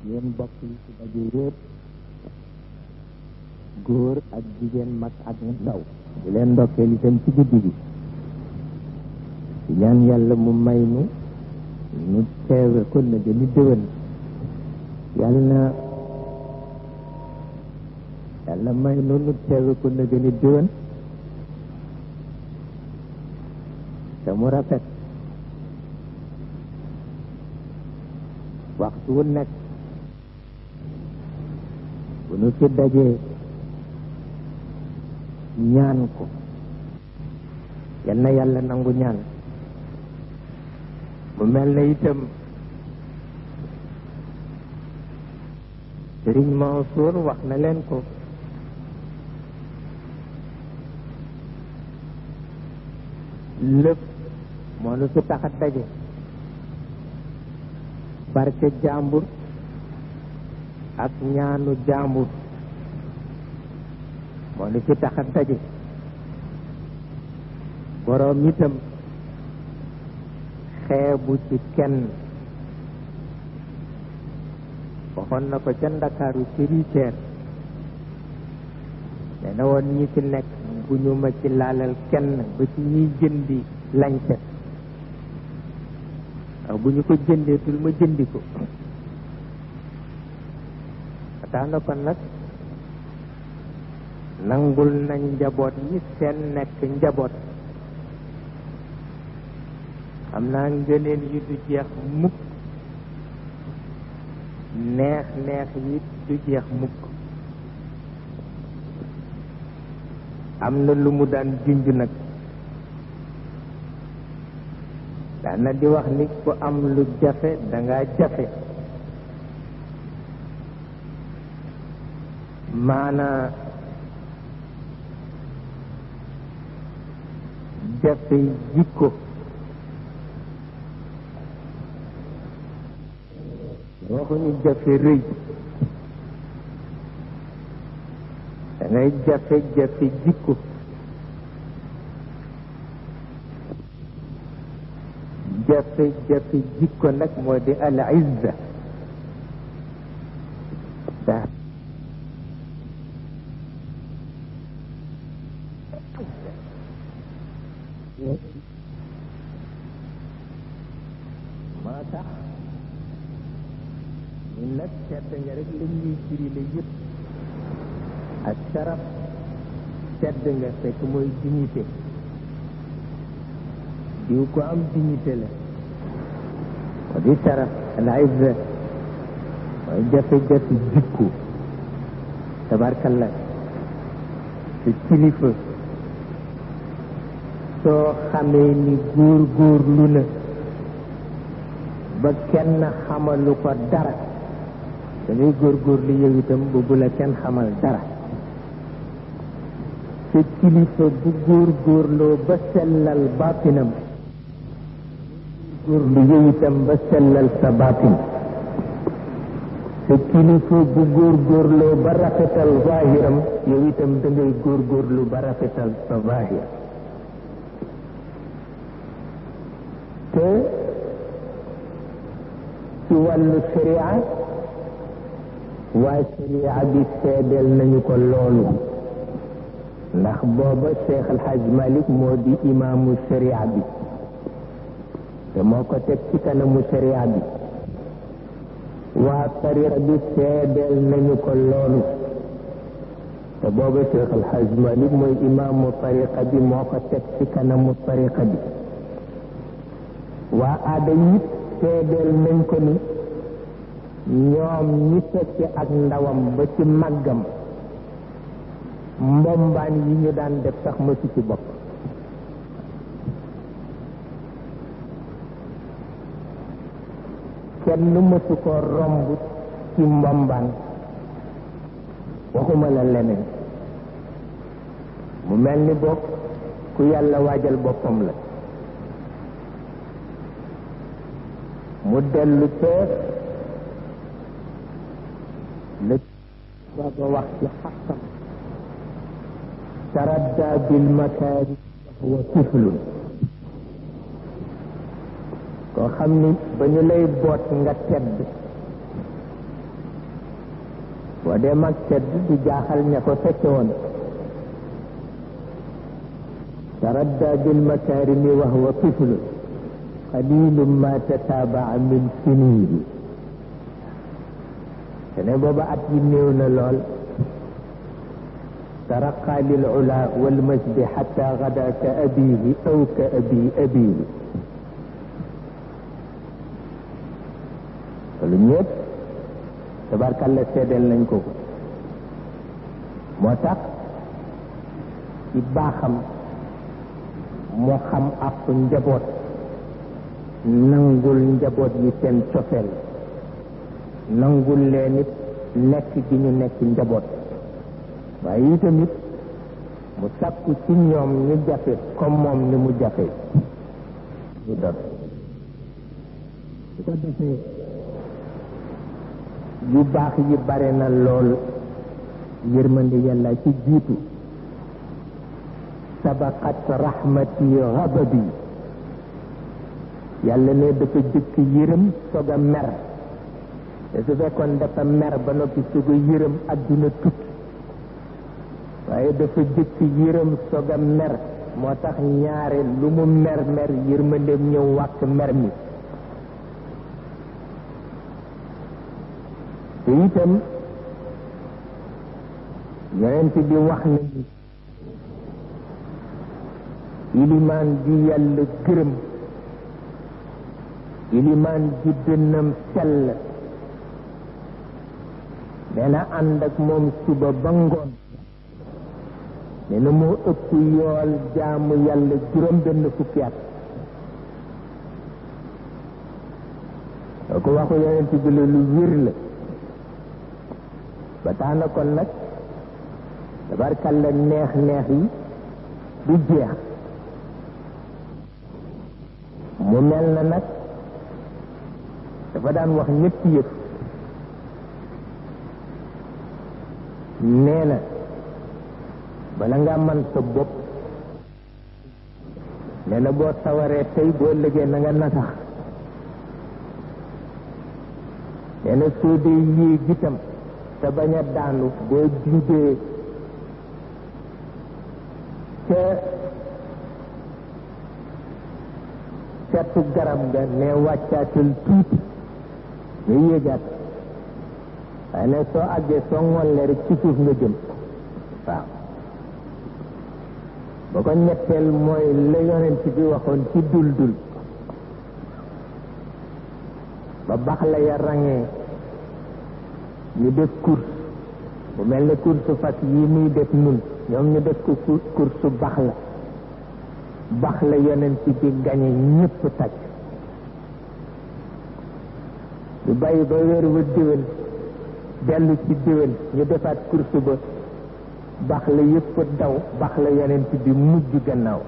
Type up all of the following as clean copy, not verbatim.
yéen mbokk yi ci daje yépp góor ak jigéen mag ak ndaw di leen ndokkeel itam ci guddi gi di ñaan yàlla mu may nu teewe ko na gën a déwén yàlla may nu teewe ko na gën a déwén te mu rafet waxtu wu nekk bu nu fi dajee ñaan ko yal na yàlla nangu ñaan mu mel na itam Sëriñ Mansour wax na leen ko lépp moo nu fi tax a daje barke jàmbur ak ñaanu jàmbur moo nu fi tax a daje boroom itam xeebu ci kenn waxoon na ko ca Ndakaaru ci Richard nee na woon ñi fi nekk bu ñu ma ci laalal kenn ba ci ñiy jëndi lañset waaw bu ñu ko jëndeetul ma jëndi ko tax na kon nag nangul nañ njaboot yi seen nekk njaboot xam naa ngëneel yi du jeex mukk neex yi du jeex mukk am na lu mu daan junj nag daana di wax ni ku am lu jafe danga jafe maanaa jafe jikko waxuñu jafe rëy dangay jafe jikko jafe jikko nag moo di al izza moo tax ñun nag tedd nga rek lañ ñuy firile yëpp ak saraf tedd nga fekk mooy dignité diw ko am dignité la moo di saraf al izza mooy jafe-jafe jikko tabarkalla te kilifa soo xamee ni góor na ba kenn xamalu ko dara da ngay góorgóorlu yow itam bu la kenn xamal dara te kilifa bu góorgóorloo ba sellal baatinam góorlu yow itam ba sellal sa baatin te kilifa bu góorgóorloo ba rafetal zaahiram yow itam da ngay góorgóorlu ba rafetal sa zaahir te ci wàllu sharia waaye sharia bi seedeel nañu ko loolu ndax booba Cheikh El Hadj Malick moo di imaamu sharia bi te moo ko teg ci kanamu sharia bi waa tariqa bi seedeel nañu ko loolu te booba Cheikh El Hadj Malick mooy imaamu tariqa bi moo ko teg ci kanamu tariqa bi waa aada yit seedeel nañ ko ni ñoom ñi fekke ak ndawam ba ci màggam mbombaan yi ñu daan def sax mësu ci bopp kenn mësu ko romb ci mbombaan waxuma la leneen mu mel ni bokk ku yàlla waajal boppam la mu dellu teer la baba wax ci xaqam taradda bil makaari wa tiflun koo xam ni ba ñu lay boot nga tedd boo dee mag tedd du jaaxal ña ko fekke woon taradda bil makarimi wa huwa tiflu qalilu ma tatabaa min sinihi te ne booba at yi néew na lool taraqa lil ula wal majdi xata gada ka abihi aw ka abihi loolu ñëpp tabarkalla seedeel nañ ko ko moo tax ci baaxam moo xam ak njaboot nangul njaboot yi seen cofeel nangul leen it nekk gi ñu nekk njaboot waaye itamit mu sàkku ci ñoom ñu jafe comme moom ni mu jafe ñu doon su ko defee yu baax yi bare na lool yërmande yàlla ci jiitu sabaqat rahmati ghadabi yàlla ne dafa jëkk yërëm soog a mer te su fekkoon dafa mer ba noppi soog a yërëm adduna tukki waaye dafa jëkk yërëm soog a mer moo tax ñaare lu mu mer mer yërmandeem ñëw wàkk mer mi te itam yonent bi wax na ni ilimaan ji yàlla gërëm ilimaan ji dënnam sell nee na ànd ak moom suba ba ngoon nee na moo ëpp yool jaamu yàlla juróom benn fukki at ko waxu yonent bi la lu wér la ba tax na kon nag tabarkalla neex neex yi du jeex mu mel na nag dafa daan wax ñetti yëf nee na bala nga man sa bopp nee na boo sawaree tey boo liggéey na nga nasax nee na soo dee yéeg itam te bañ a daanu boo jubee ca catu garab ga ne wàccaatal tuuti nga yéegaat waaye ne soo àggee soo ngollee rek ci suuf nga jëm waaw ba ko ñetteel mooy la yonent bi waxoon ci dul ba bax la ya rangee ñu def course bu mel ne course fas yi muy def nun ñoom ñu def ko course bax la yonent bi gañe ñëpp tàcc ñu bàyyi ba weer wa déwén dellu ci déwén ñu defaat course ba bax la yëpp daw bax la yonent bi mujj gannaaw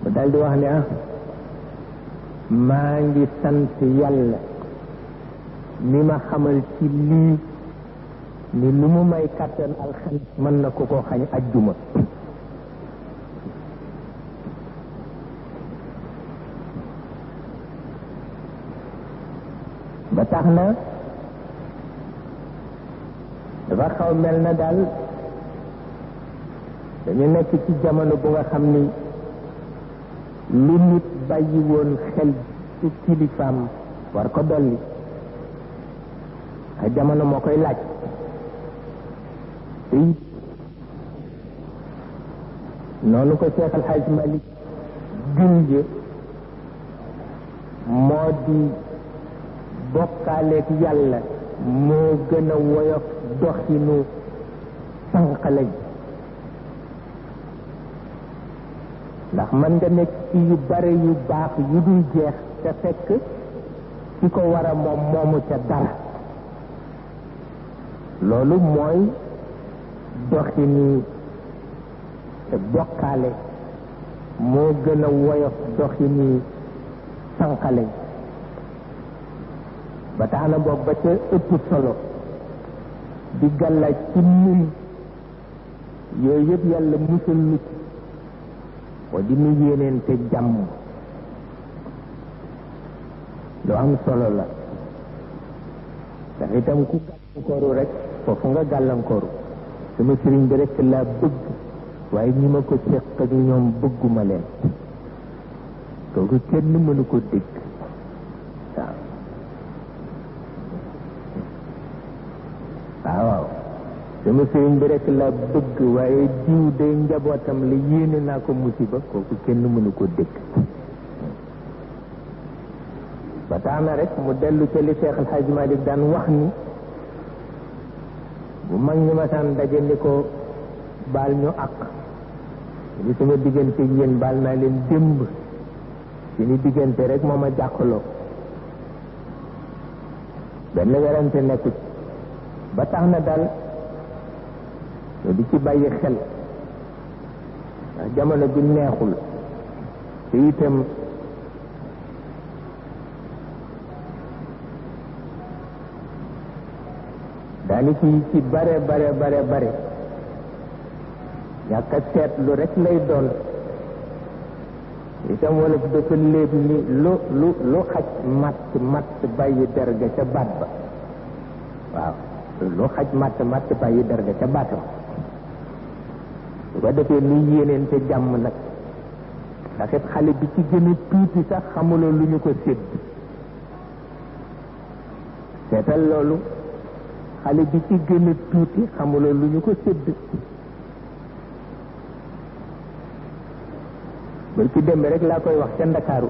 mu daldi wax ne maa ngi sant yàlla mi ma xamal ci lii ni lu mu may kàttan alxames mën na ko koo xañ ajjuma ba tax na dafa xaw mel na daal dañu nekk ci jamono bu nga xam ni lu nit bàyyi woon xel ci kilifaam war ko dolli ay jamono moo koy laaj te it noonu ko Cheikh Al Hadj Malick junje moo di bokkaaleeg yàlla moo gën a woyof doxinu sànqale ndax mën nga nekk ci yu bare yu baax yu dul jeex te fekk ci ko war a moom moomu ca dara loolu mooy doxini bokkaale moo gën a woyof doxini sànqale ba tax na boog ba ca ëpp solo di gàllaaj ci nun yooyu yëpp yàlla musal nit moo di nu yéeneente jàmm lu am solo la ndax itam ku gàllankooru rek foofu nga gàllankooru sama sëriñ bi rek laa bëgg waaye ñi ma ko seq ak ñoom bëgguma leen kooku kenn mënu ko dégg waaw sama sëriñ bi rek laa bëgg waaye diw day njabootam la yéene naa ko musiba kooku kenn mënu ko dégg ba tax na rek mu dellu ca li Cheikh El Hadj Malick daan wax ni bu mag ñi masaan daje ni ko baal ñu àq li sama diggante yéen baal naa leen démb ci ni diggante rek moo ma jàkkaloo benn werante nekku ci ba tax na daal ñu di ci bàyyi xel ndax jamono bi neexul te itam daani ci bare ñàkk a seetlu rek lay doon itam wala dafa léeb ni lu xaj matt bàyyi derga ca baat ba waaw lu xaj matt bàyyi derga ca baat ba su ko defee nuy yéeneente jàmm nag ndax it xale bi ci gën a tuuti sax xamuloo lu ñu ko sédd seetal loolu xale bi ci gën a tuuti xamuloo lu ñu ko sédd bër ci dembe rek laa koy wax ca Ndakaaru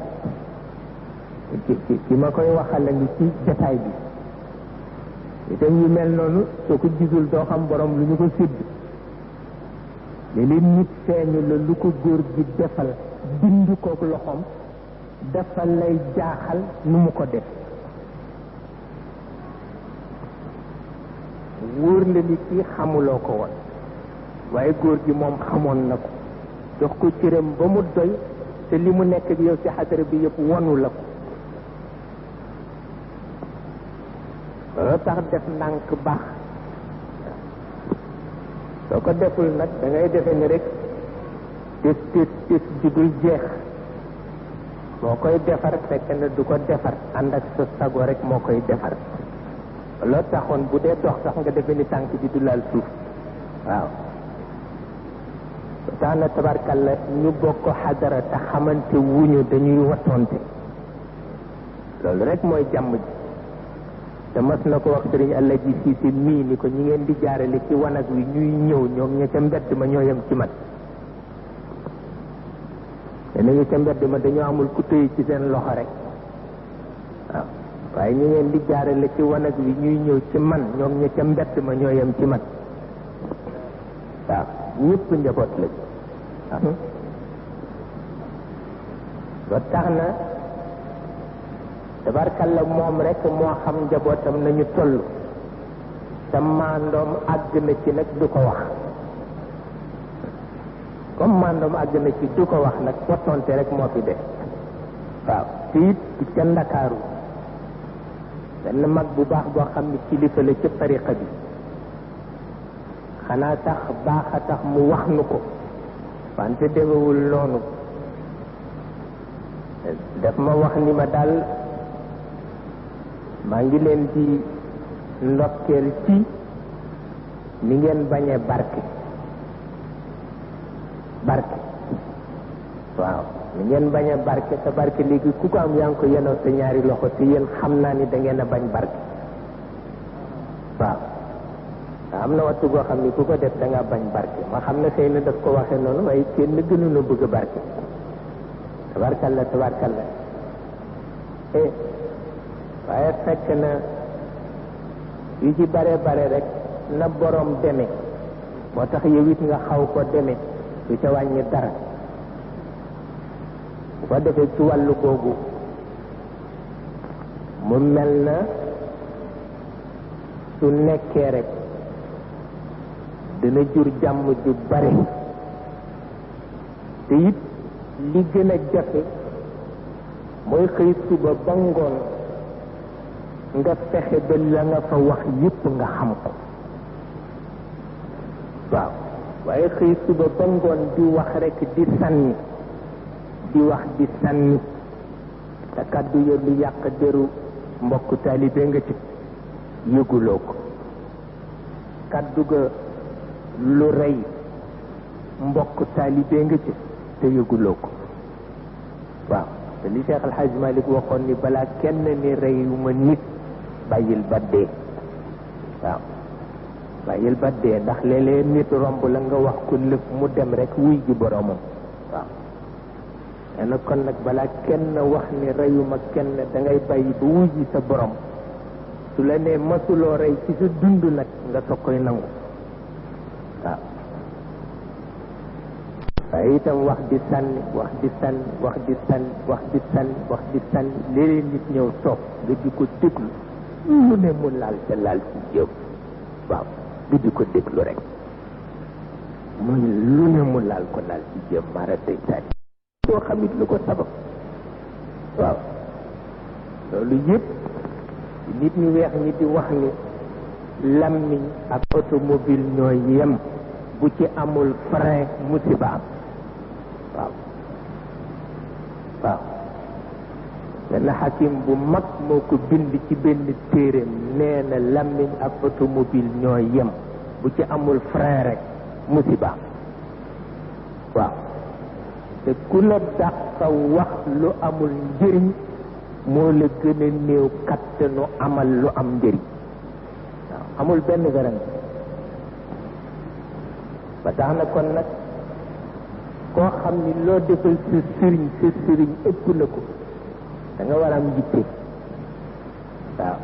ci ma koy waxal la ngi ci jataay bi itam yu mel noonu soo ko gisul doo xam borom lu ñu ko sédd léeg-léeg nit feeñu la lu ko góor gi defal bind kook loxoom dafa lay jaaxal nu mu ko def wóor la ni kii xamuloo ko woon waaye góor gi moom xamoon na ko jox ko cëram ba mu doy te li mu nekk ak yow ci xadara bi yëpp wonu la ko loolu tax def ndànk baax soo ko deful nag da ngay defe ni rek tis ji dul jeex moo koy defar fekk na du ko defar ànd ak sa sago rek moo koy defar loolu taxoon bu dee dox sax nga defe ni tànk bi du laal suuf waaw tax na tabarkalla ñu bokk xadara te xamante wuñu dañuy wattonte loolu rek mooy jàmm ji te mas na ko wax sëriñ Alla ji Siise mii ni ko ñi ngeen di jaarale ci wanag wi ñuy ñëw ñoom ña ca mbedd ma ñoo yem ci man te nañu ca mbedd ma dañoo amul ku tëye ci seen loxo rek waaw waaye ñi ngeen di jaarale ci wanag wi ñuy ñëw ci man ñoom ña ca mbedd ma ñoo yem ci man waaw ñëpp njaboot la ba tax na tabarkalla moom rek moo xam njabootam nañu toll te maandoom àgg na ci nag du ko wax comme maandoom àgg na ci du ko wax nag wattonte rek moo fi def waaw te it ca Ndakaaru benn mag bu baax boo xam ne kilifa la ca tariqa bi xanaa tax baax a tax mu wax nu ko wante demewul noonu daf ma wax ni ma daal maa ngi leen di ndokkeel ci ni ngeen bañee barke waaw ni ngeen bañee barke te barke léegi ku ko am yaa ngi ko yenoo sa ñaari loxo te yéen xam naa ni da ngeen a bañ barke waaw am na wattu goo xam ni ku ko def da ngaa bañ barke ma xam ne xëy na daf ko waxee noonu waaye kenn gënu na bëgg barke tabarkalla waaye fekk na yu ci bare rek na borom deme moo tax yow it nga xaw ko deme du ca wàññi dara bu ko defee ci wàllu googu mu mel na su nekkee rek dina jur jàmm ju bare te it li gën a jafe mooy xëy suba ba ngoon nga fexe ba la nga fa wax yépp nga xam ko waaw waaye xëy suba ba ngoon di wax rek di sànni di wax di sànni te te kaddu ya lu yàq deru mbokk taalibe nga ci yëguloo ko kaddu ga lu rey mbokk taalibe nga ci te yëguloo ko waaw te li Cheikh El Hadj Malick waxoon ni balaa kenn ni reyuma nit bàyyil ba dee waaw bàyyil ba dee ndax léeg-léeg nit romb la nga wax ko lëf mu dem rek wuy ji boromam waaw nee na kon nag balaa kenn wax ni reyuma kenn da ngay bàyyi ba wuy ji sa borom su la nee masuloo rey ci sa dund nag nga soog koy nangu waaw waaye itam wax di sànni wax di sànni wax di sànni wax di sànni wax di sànni léeg-léeg nit ñëw toog nga di ko déglu lu ne mu laal ca laal ci jëm waaw nga di ko déglu rek muy lu ne mu laal ko laal ci jëm mara tey sànni doo xamit lu ko sabab waaw loolu yëpp nit ñu weex ñi di wax ni làmmiñ ak automobile ñooy yem bu ci amul frein musiba am waaw waaw benn xakim bu mag moo ko bind ci benn téereem nee na làmmiñ ak automobile ñooy yem bu ci amul frein rek musiba am waaw te ku la dàq wax lu amul njëriñ moo la gën a néew kattanu amal lu am njëriñ waaw amul benn garanti ba tax na kon nag koo xam ni loo defal sa sëriñ ëpp na ko da nga war a am yitte waaw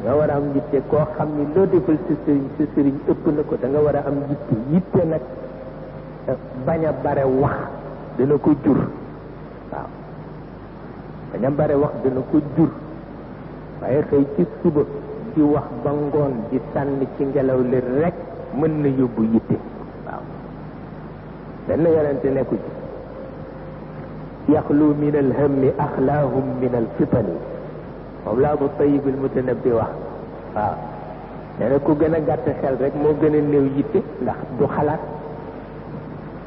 da nga war a am yitte koo xam ni loo defal sa sëriñ ëpp na ko da nga war a am yitte nag bañ a bare wax dana ko jur waaw bañ a bare wax dana ko jur waaye xëy ci suba di wax ba ngoon di sànni ci ngelaw li rek mën na yóbbu yitte waaw benn yarante nekku ci yaxlu min alhammi axlaahum min alfitani moom laa bu tayib al mutanabbi wax waaw nee na ku gën a gàtt xel rek moo gën a néew yitte ndax du xalaat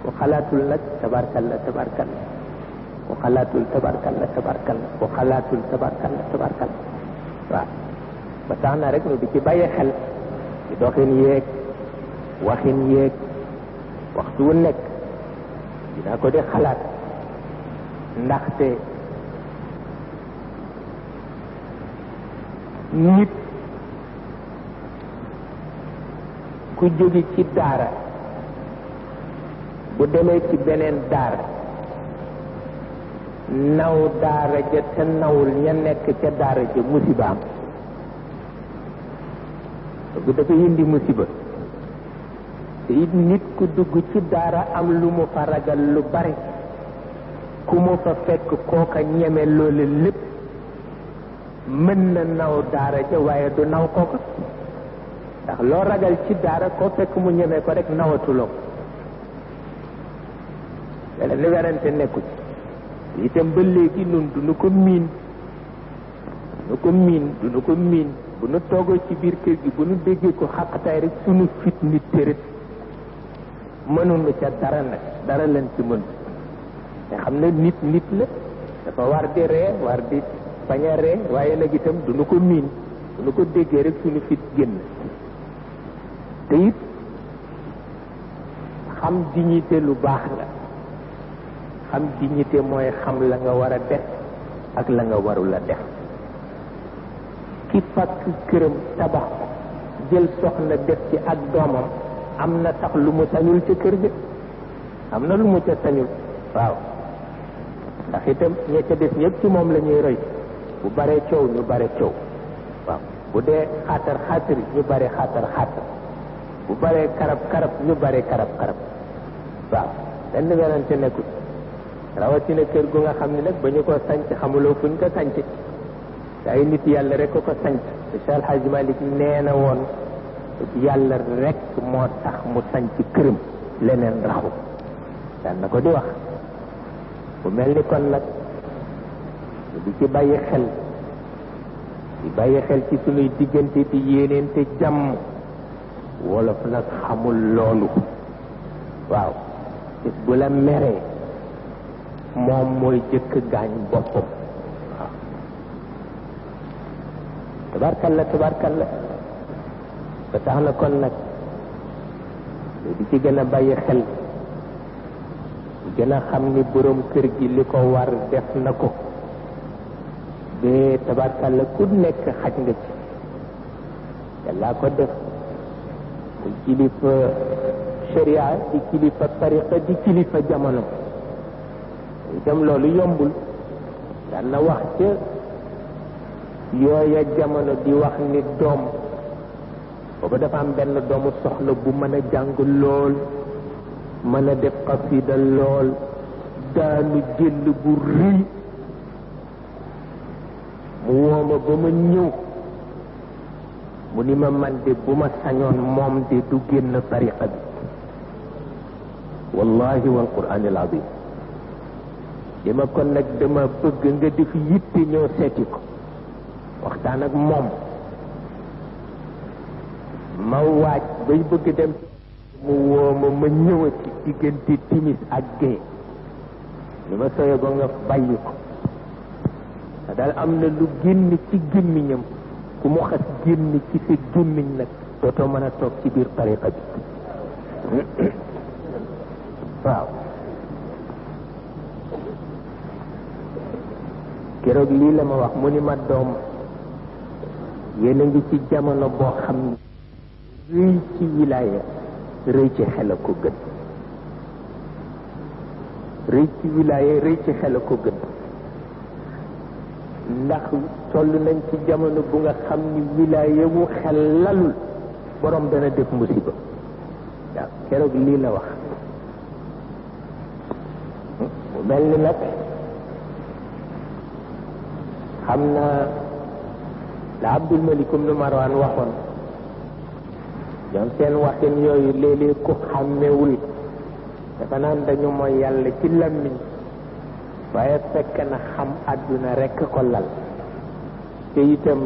ku xalaatul nag tabarkalla tabarkalla ku xalaatul tabarkalla tabarkalla ku xalaatul tabarkalla tabarkalla waaw ba tax na rek nu di ci bàyyi xel ci doxin yeeg waxin yeeg waxtu wu nekk dinaa ko di xalaat ndaxte nit ku jóge ci daara bu demee ci beneen daara naw daara ja te nawul ña nekk ca daara ja musibaam bu dafa indi musiba te it nit ku dugg ci daara am lu mu fa ragal lu bari ku mu fa fekk kooka ñeme loole lépp mën na naw daara ja waaye du naw kooka ndax loo ragal ci daara koo fekk mu ñeme ko rek nawatuloo wala li werante nekku ci itam ba léegi nun du nu ko miin bu nu toogoo ci biir kër gi bu nu déggee ko xaqataay rek sunu fit nit tërët mënuñu ca dara nag dara leen ci mën te xam ne nit la dafa war di ree war di bañ a ree waaye nag itam du nu ko miin du nu ko déggee rek sunu fit génn te it xam dignité lu baax la xam dignité mooy xam la nga war a def ak la nga warul a def ki fakk këram tabax ko jël soxna def ci ak doomam am na sax lu mu sañul ca kër ga am na lu mu ca sañul waaw ndax itam ña ca des ñëpp ci moom la ñuy roy bu bare coow ñu bare coow waaw bu dee xaatar xaatar ñu bare xaatar xaatar bu bare karab karab ñu bare karab karab waaw benn werante nekkul rawatina kër gu nga xam ne nag ba ñu ko sanc xamuloo fuñ ko sanc ay nit yàlla rek ko sanc te Cheikh El Hadj Malick nee na woon yàlla rek moo tax mu sanc këram leneen raxu daan na ko di wax bu mel ni kon nag di ci bàyyi xel ci sunuy diggante di yéeneente jàmm wolof nag xamul loolu waaw bis bu la meree moom mooy jëkk gaañ boppam tabarkalla tabarkalla ba tax na kon nag di ci gën a bàyyi xel di gën a xam ni borom kër gi li ko war def na ko ba tabarkalla ku nekk xaj nga ci yàllaa ko def muy kilifa sharia di kilifa tariqa di kilifa jamono itam loolu yombul daan na wax ca yooya jamono di wax ni doom booba dafa am benn doomu soxla bu mën a jàng lool mën a def xasida lool daanu jël bu rëy mu wooma ba ma ñëw mu ni ma man de bu ma sañoon moom de du génn tariqa bi wallahi wal qur'an al azim li ma kon nag dama bëgg nga def yitte ñëw seeti ko waxtaan ak moom ma waaj bay bëgg dem mu wooma ma ñëwati diggante timis ak gée li ma soye ba nga bàyyi ko te daal am na lu génn ci gémmiñam ku mu xas génn ci sa gémmiñ nag dootoo mën a toog ci biir tariqa bi waaw keroog lii la ma wax mu ni ma doom yéen a ngi ci jamono boo xam ni rëy ci wilaaya rëy ci xel a ko gën rëy ci wilaaya rëy ci xel a ko gën ndax toll nañ ci jamono bu nga xam ni wilaaya wu xel lalul borom dana def musiba waaw keroog lii la wax mu mel ni nag xam naa la Abdul Malik ibn Marwan waxoon ñoom seen waxin yooyu léeg-léeg ku xàmmewul dafa naan dañu mooy yàlla ci làmmiñ waaye fekk na xam àdduna rekk ko lal te itam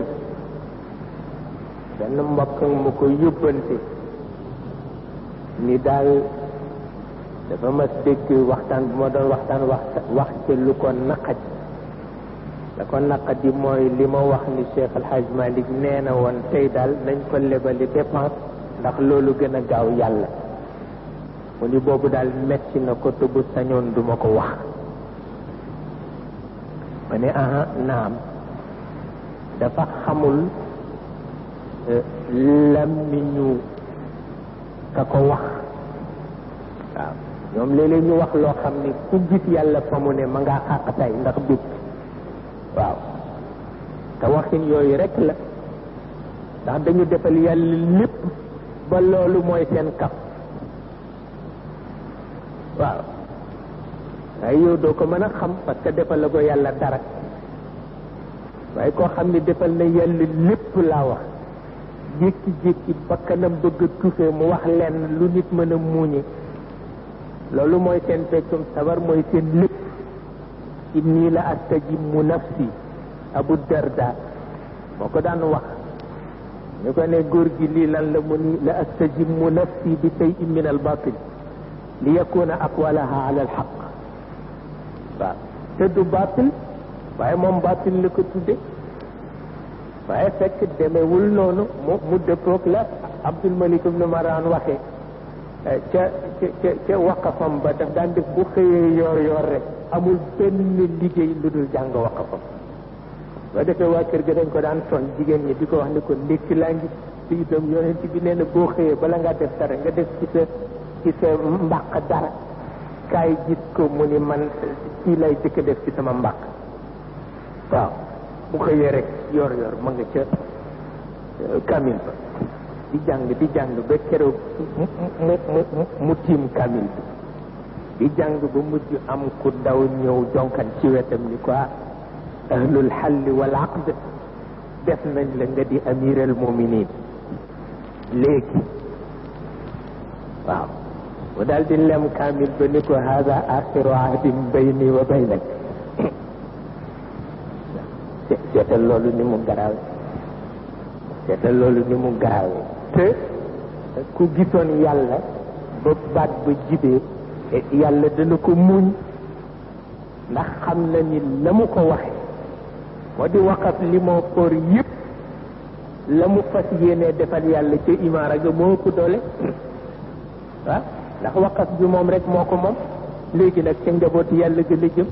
benn mbokk mu ko yóbbante ni daal dafa mas dégg waxtaan bu ma doon wax ci lu ko naqaj la ko naqadi mooy li ma wax ni Cheikh El Hadj Malick nee na woon tey daal nañ ko lebali dépense ndax loolu gën a gaaw yàlla mu ni boobu daal metti na ko te bu sañoon duma ko wax ma ne aha naam dafa xamul làmmiñu ka ko wax waaw ñoom léeg-léeg ñu wax loo xam ni ku gis yàlla fa mu ne ma ngaa xàqtay ndax bég waaw te waxin yooyu rek la ndax dañu defal yàlla lépp ba loolu mooy seen kaf waaw waaye yow doo ko mën a xam parce que defal la ko yàlla dara waaye koo xam ni defal na yàlla lépp laa wax jékki-jékki bakkanam bëgg a tuufee mu wax lenn lu nit mën a muuñe loolu mooy seen feccum sabar mooy seen lépp inni la astajimu nafsi Abu Darda moo ko daan wax ñu ko ne góor gi lii lan la mu ni la astajimu nafsi bi shay'in min al batil li yakuna aqwalaha ala al haqq waaw te du batil waaye moom batil la ko tudde waaye fekk demewul noonu mu dëppoog la Abdul Malik ibn Marwan waxee ca waqafam ba daf daan def bu xëyee yoor rek amul benn liggéey lu dul jàng waqafam ba defee waa kër ga dañ ko daan son jigéen ñi di ko wax ni ko ndékki laa ngi te itam yonent bi nee na boo xëyee bala ngaa def dara nga def ci sa mbàq dara kaay gis ko mu ni man kii lay jëkk def ci sama mbàq waaw bu xëyee rek yor ma nga ca kamil ba di jàng ba keroog mu tiim kamil bi di jàng ba mujj am ku daw ñëw jonkan ci wetam ni quoi ahlul xalli wal aqd def nañ la nga di amiral muminin léegi waaw mu daal di lem kamil ba ni ko hada axiru ahdin bayni wa baynak seetal loolu ni mu garaawe te ku gisoon yàlla ba baat ba jibee yàlla dana ko muñ ndax xam na ni la mu ko waxe moo di waqaf li moo for yëpp la mu fas yéenee defal yàlla ca imaara ga moo ëpp doole waaw ndax waqaf bi moom rek moo ko moom léegi nag ca njabooti yàlla gën a jëm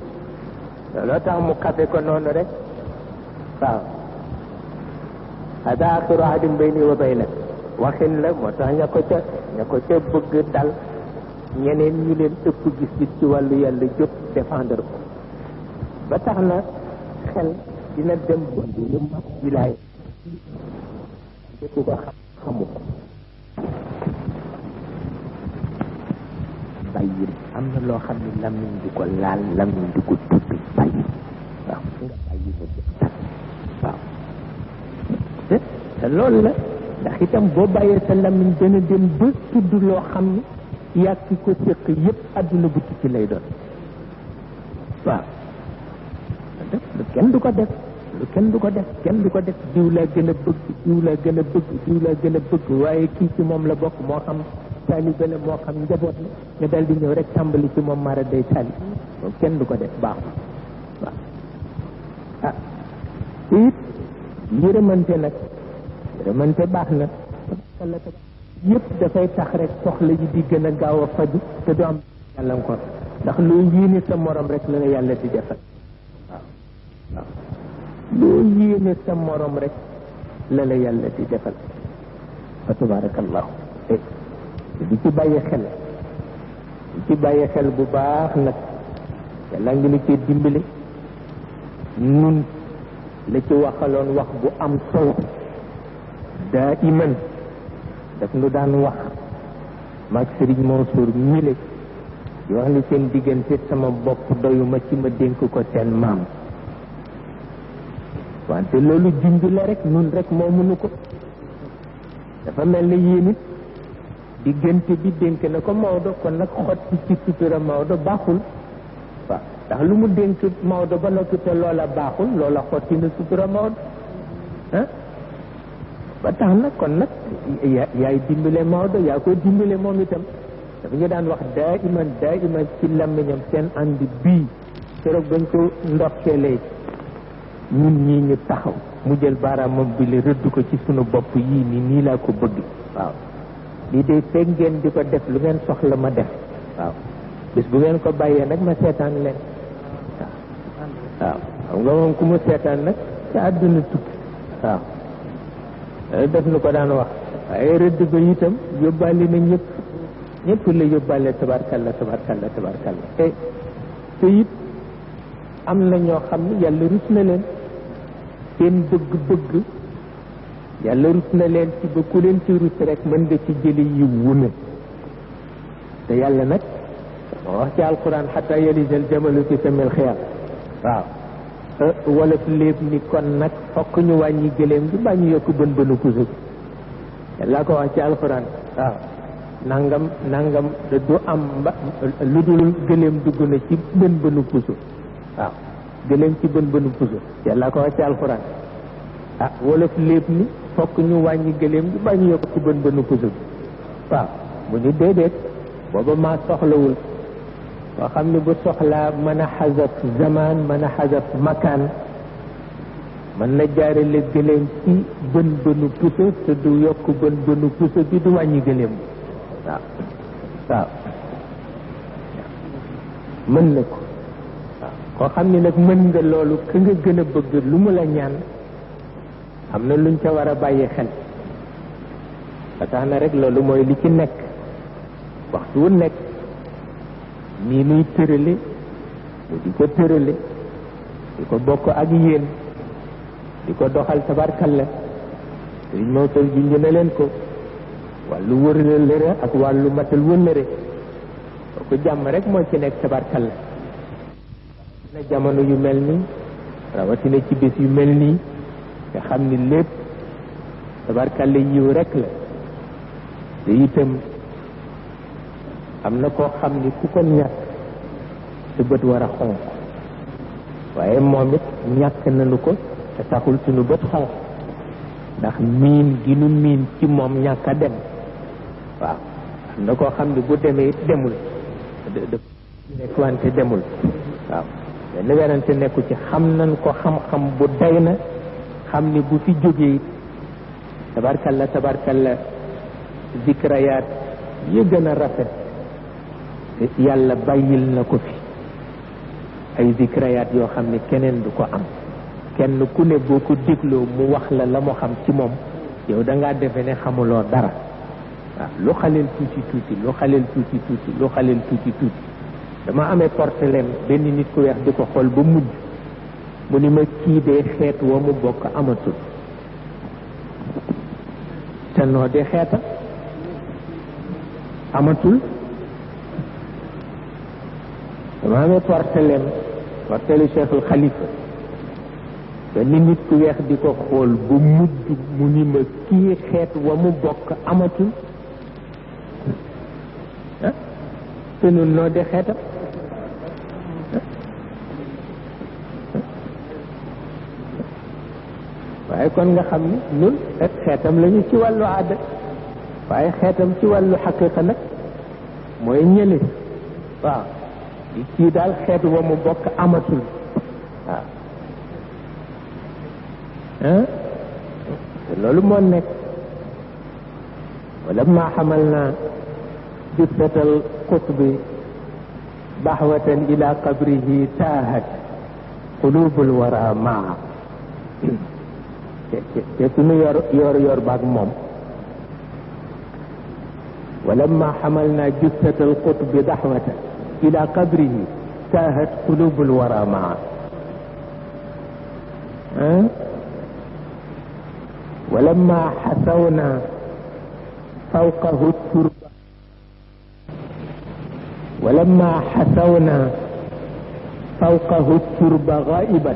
looloo tax mu kafe ko noonu rek waaw hada axiru ahadin bayni wa baynak waxin la moo tax ña ko ca bëgg dal ñeneen ñi leen ëpp gis-gis ci wàllu yàlla jóg défendre ko ba tax na xel dina dem ba lu mag wilaay ku ko xamu ko bàyyi am na loo xam ne lamiñ du ko laal lamiñ du ko tudd bàyyi waaw nga bàyyi ba jëf waaw te loolu la ndax itam boo bàyyee sa lamiñ dana dem ba tudd loo xam ne yàgg ki ko séq yëpp àdduna bu tukki lay doon waaw lu kenn du ko def kenn du ko def diw laa gën a bëgg diw laa gën a bëgg diw laa gën a bëgg waaye kii ci moom la bokk moo xam taalibe la moo xam njaboot la nga dal di ñëw rek tàmbali ci moom mara day tali moom kenn du ko def baaxul waaw ah te it yërëmante baax na yëpp dafay tax rek soxla ji di gën a gaaw a faju te du am gàllankoor ndax loo yéene sa morom rek la la yàlla di defal waaw loo yéene sa morom rek la la yàlla di defal fa tabarakallahu di ci bàyyi xel bu baax nag yàlla ngi nu cee dimbali nun la ci waxaloon wax bu am solo daa iman daf nu daan wax maag Sëriñ Mansour mile di wax ni seen diggante sama bopp doyuma ci ma dénk ko seen maam wante loolu junj la rek nun rek moo mënu ko dafa mel ni yéen it diggante bi dénk na ko Maodo kon nag xotti ci sutura Maodo baaxul waaw ndax lu mu dénk Maodo ba noppi te loola baaxul loola xotti na sutura Maodo ah ba tax na kon nag yaay dimbale Maodo yaa ko dimbale moom itam dafa ñu daan wax daa iman ci làmmiñam seen ànd bii keroog bañ ko ndokkeelee ñun ñii ñu taxaw mu jël baaraamam bi la rëdd ko ci sunu bopp yii nii laa ko bëgg waaw lii de fekk ngeen di ko def lu ngeen soxla ma def waaw bis bu ngeen ko bàyyee nag ma seetaan leen waaw xam nga moom ku mu seetaan nag ca àdduna tukki waaw def nu ko daan wax waaye rëdd ba itam yóbbaale na ñëpp la yóbbaale tabarkalla te it am na ñoo xam ne yàlla rus na leen seen bëgg-bëgg yàlla rus na leen ci ba ku leen ci rus rek mën nga ci jëli yiw wu ne te yàlla nag moo wax ci alquran xataa yalisal jamalu fi samil xiyaam waaw wala fi léeb ni kon nag fokk ñu wàññi gëléem bi baa ñu yokk bën bënu puso bi yàlla ko wax ci alquran waaw nangam du am lu dul gëléem dugg na ci bën bënu puso waaw gëléem ci bën bënu puso yàlla ko wax ci alquran ah wala fi léeb ni fokk ñu wàññi gëléem bi baa ñu yokk ci bën bënu puso bi waaw bu ñu déedéet booba maa soxlawul boo xam ne bu soxlaa mën a xasab zaman mën a xasab makaan mën na jaarale gëléem ci bën bënu puso te du yokk bën bënu puso bi du wàññi gëléem waaw mën na ko waaw koo xam ne nag mën nga loolu ka nga gën a bëgg lu mu la ñaan am na luñ ca war a bàyyi xel ba tax na rek loolu mooy li ci nekk waxtu wu nekk nii nuy tërale mu di ko tërale di ko bokk ak yéen di ko doxal tabarkalla sëriñ Mansour junj na leen ko wàllu wërlëre ak wàllu matal wëllëre ko jàmm rek moo ci nekk tabarkalla na jamono yu mel nii rawatina ci bés yu mel nii nga xam ni lépp tabarkalla yiw rek la te itam am na koo xam ni ku ko ñàkk sa bët war a xonq waaye moom it ñàkk nañu ko te taxul suñu bët xonq ndax miin gi nu miin ci moom ñàkk a dem waaw am na koo xam ni bu demee it demul nekk wante demul waaw benn werante nekku ci xam nañ ko xam-xam bu day na xam ni bu fi jógee tabarkalla zikrayaat yi gën a rafet yàlla bàyyil na ko fi ay zikrayaat yoo xam ne keneen du ko am kenn ku ne boo ko dégloo mu wax la mu xam ci moom yow da ngaa defe ne xamuloo dara waaw lu xaleel tuuti dama amee porteleem benn nit ku weex di ko xool ba mujj mu ni ma kii dee xeet wa mu bokk amatul te noo dee xeetam amatul dama amee portele Cheikhul Khalifa benn nit ku weex di ko xool ba mujj mu ni ma kii xeet wa mu bokk amatul te nun noo dee xeetam waaye kon nga xam ni ñun xeetam lañu ci wàllu aada waaye xeetam ci wàllu xaqiqa nag mooy ñële waaw kii daal xeet wa mu bokk amatul waaw te loolu moo nekk wala ma xamal naa jissatal qutbi baxwatan ila qabrihi taahat qulubul wara maa te suñu yor baag moom ولما حملنا جثة القطب دحوة إلى قبره تاهت قلوب الورى معا ولما حثونا فوقه التربة ولما حثونا فوقه التربة غائبا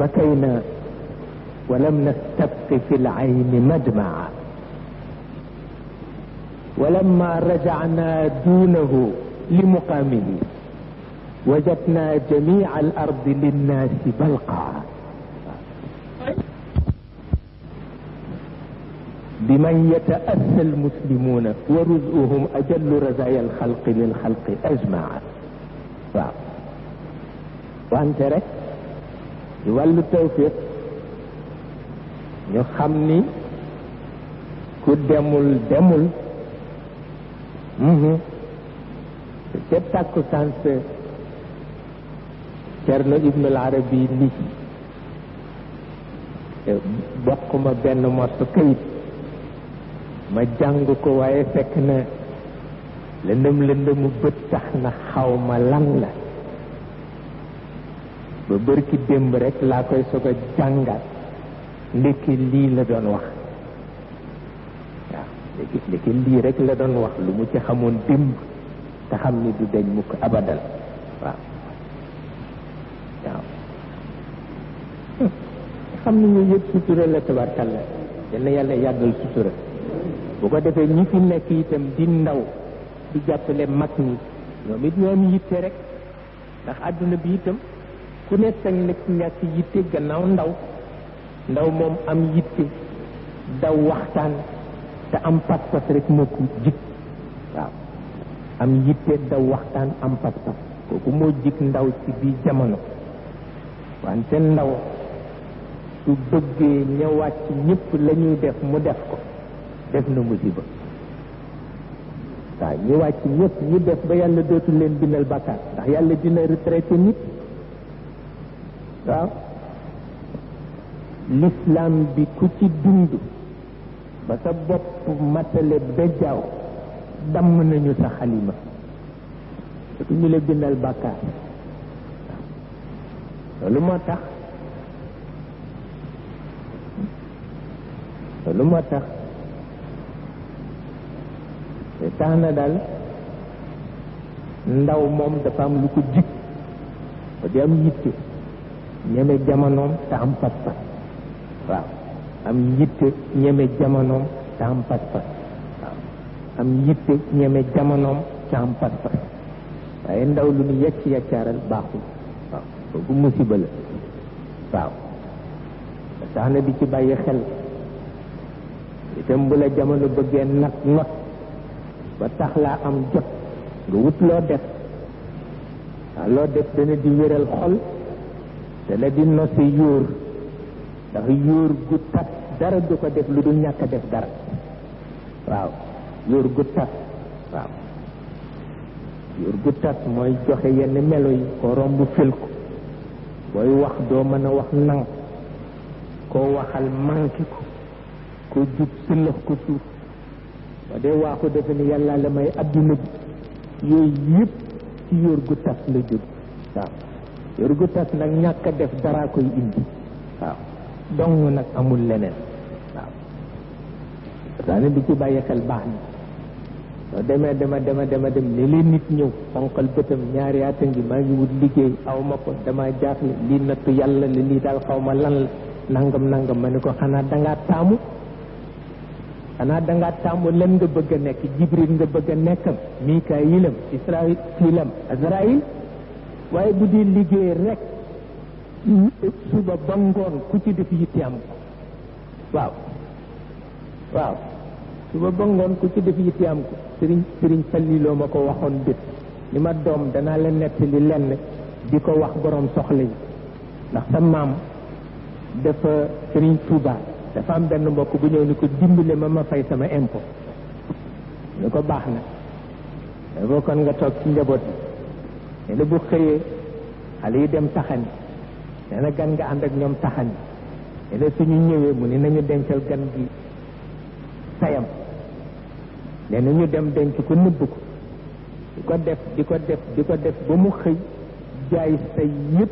بكينا ولم نستبق في العين مدمعا ولما رجعنا دونه لمقامه وجدنا جميع الأرض للناس بلقعا بمن يتأسى المسلمون ورزقهم أجل رزايا الخلق للخلق أجمعا وأنت رك يولو التوفيق يخمني كدمل دمل te takkusaan sa Cerno Ibnu Arabi li bokk ma benn morso kayit ma jàng ko waaye fekk na lëndëmu bët tax na xaw ma lan la ba bërki démb rek laa koy soog a jàngat ndekki lii la doon wax léegi lii rek la doon wax lu mu ci xamoon démb te xam ni du deñ mukk abadal waaw xam ni ñu yëpp sutura la tabarkalla yal yàlla yàggal sutura bu ko defee ñi fi nekk itam di ndaw di jàppale mag ñi ñoom it ñoo am yitte rek ndax àdduna bi itam ku nekk ak nekk ñàkk yitte gannaaw ndaw moom am yitte daw waxtaan te am pas-pas rek moo ko jik waaw am yitte daw waxtaan am pas-pas kooku moo jik ndaw ci biir jamono wante ndaw su bëggee ñëwaat ci ñëpp la ñuy def mu def ko def na musiba waaw ñëwaat ci ñëpp ñu def ba yàlla dootul leen bindal bàkkaar ndax yàlla dina retraité nit waaw l'islam bi ku ci dund ba sa bopp matale bejjaaw damm nañu sa xalima su ñu la bindal bàkkaar loolu moo tax te tax na daal ndaw moom dafa am lu ko jik ba di am yitte ñeme jamonoom te am pas-pas waaw am yitte ñeme jamonoom te am pas-pas waaw am yitte ñeme jamonoom te am pas-pas waaye ndaw lu ñu yaccaaral baaxul waaw boobu musiba la waaw tax na di ci bàyyi xel itam bu la jamono bëggee not ba tax laa am jot nga wut loo def waaw loo def dana di wéral xol dana di nosi yóor ndax yóor gu tas dara du ko def lu dul ñàkk a def dara waaw yóor gu tas waaw yóor gu tas mooy joxe yenn melo yi ko romb fël ko booy wax doo mën a wax nang koo waxal manqué ko jub sëlëx ko suuf ba dee waaxu defe ni yàlla la may adduna bi yooyu yëpp ci yóor gu tas la jóg waaw yóor gu tas nag ñàkk a def dara koy indi waaw dong nag amul leneen waaw daane di ci bàyyi xel baax na soo demee dema dem ne leen nit ñëw fonkal bëtam ñaari at a ngi maa ngi wut liggéey aw ma ko dama jaaxle lii nattu yàlla la lii daal xaw ma lan la nangam ma ne ko xanaa dangaa taamu lan nga bëgg a nekk jibril nga bëgg a nekkam mikaayilam israilam azrail waaye bu dee liggéey rek suba ba ngoon ku ci def yitte am ko waaw suba ba ngoon ku ci def yitte am ko sëriñ Falliloo ma ko waxoon bét ni ma doom danaa la nettali lenn di ko wax borom soxla yi ndax sa maam dafa sëriñ Touba dafa am benn mbokk bu ñëw ni ko dimbale ma fay sama impôt ni ko baax na da ko kon nga toog ci njaboot bi nee na bu xëyee xale yi dem taxani nee na gan nga ànd ak ñoom taxani nee na suñu ñëwee mu ni nañu dencal gan gi sayam nee na ñu dem denc ko nëbb ko di ko def ba mu xëy jaay say yëpp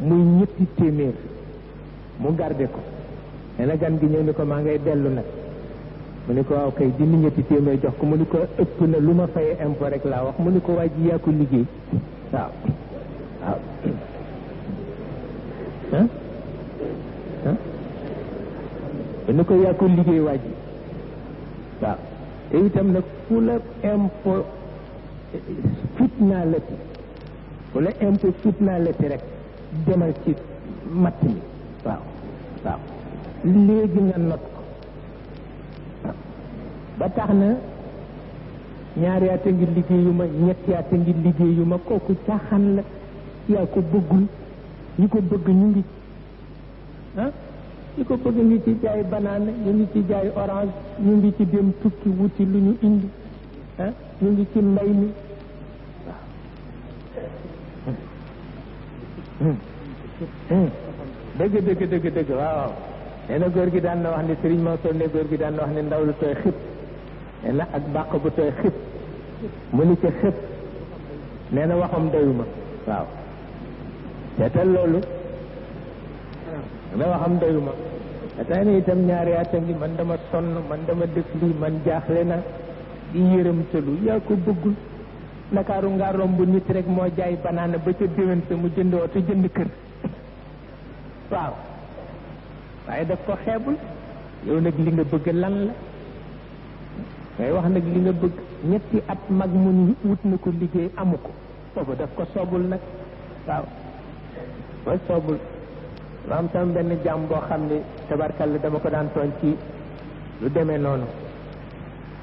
muy ñetti téeméer mu garde ko nee na gan gi ñëw ni ko maa ngay dellu nag mu ni ko waaw kay dindi ñetti téeméer jox ko mu ni ko ëpp na lu ma fayee impôt rek laa wax mu ni ko waa ji yaa ko liggéey waaw mu ni ko yaa ko liggéey waa ji waaw te itam nag fu la impôt fitnaalati rek demal ci matt mi waaw léegi nga not ko waaw ba tax na ñaari at a ngi liggéeyuma ñetti at a ngi liggéeyuma kooku caaxaan la yaa ko bëggul ñi ko bëgg ñu ngi ñi ko bëgg ngi ci jaay banane ñu ngi ci jaay orange ñu ngi ci dem tukki wuti lu ñu indi ñu ngi ci mbay mi dëgg waaw nee na góor gi daan na wax ne Sëriñ Mansour ne góor gi daan na wax ne ndaw lu tooy xib nee na ak bàq bu tooy xib mu ni ci xib nee na waxam doyuma waaw seetal loolu na waxam doyuma atay ne itam ñaari at a ngi man dama sonn man dama def lii man jaaxle na di yërëm tëlu yaa ko bëggul Ndakaaru nga romb nit rek moo jaay banaana ba ca déwén sa mu jënd oto jënd kër waaw waaye daf ko xeebul yow nag li nga bëgg lan la ngay wax nag li nga bëgg ñetti at mag mu ni wut na ko liggéey amu ko boobu daf ko soobul nag waaw ba soobul ma am tam benn jàmm boo xam ne tabarkalla dama ko daan tooñ ci lu demee noonu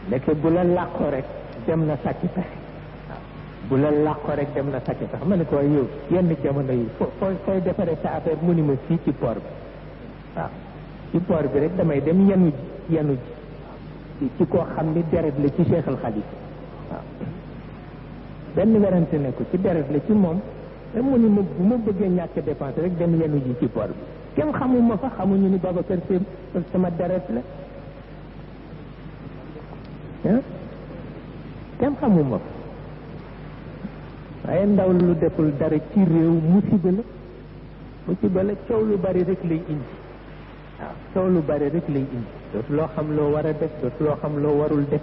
ndeke bu la làqoo rek dem na sàcc pexe waaw bu la làqoo rek dem na sàcc pexe ma ne ko yow yenn jamono yi fooy defaree sa affaire mu ni ma fii ci port bi waaw ci port bi rek damay dem yenu ji ci koo xam ni deret la ci Cheikh Al Khalifa waaw benn werante ne ko ci deret la ci moom te mu ni ma bu ma bëggee ñàkk dépense rek dem yenu ji ci port bi kenn xamuma fa xamuñu ni Babacar Sène sama deret la kenn xamuma fa waaye ndaw lu deful dara ci réew musiba la coow lu bari rek lay indi waaw coow lu bari rek lay indi dootu loo xam loo war a def dootu loo xam loo warul def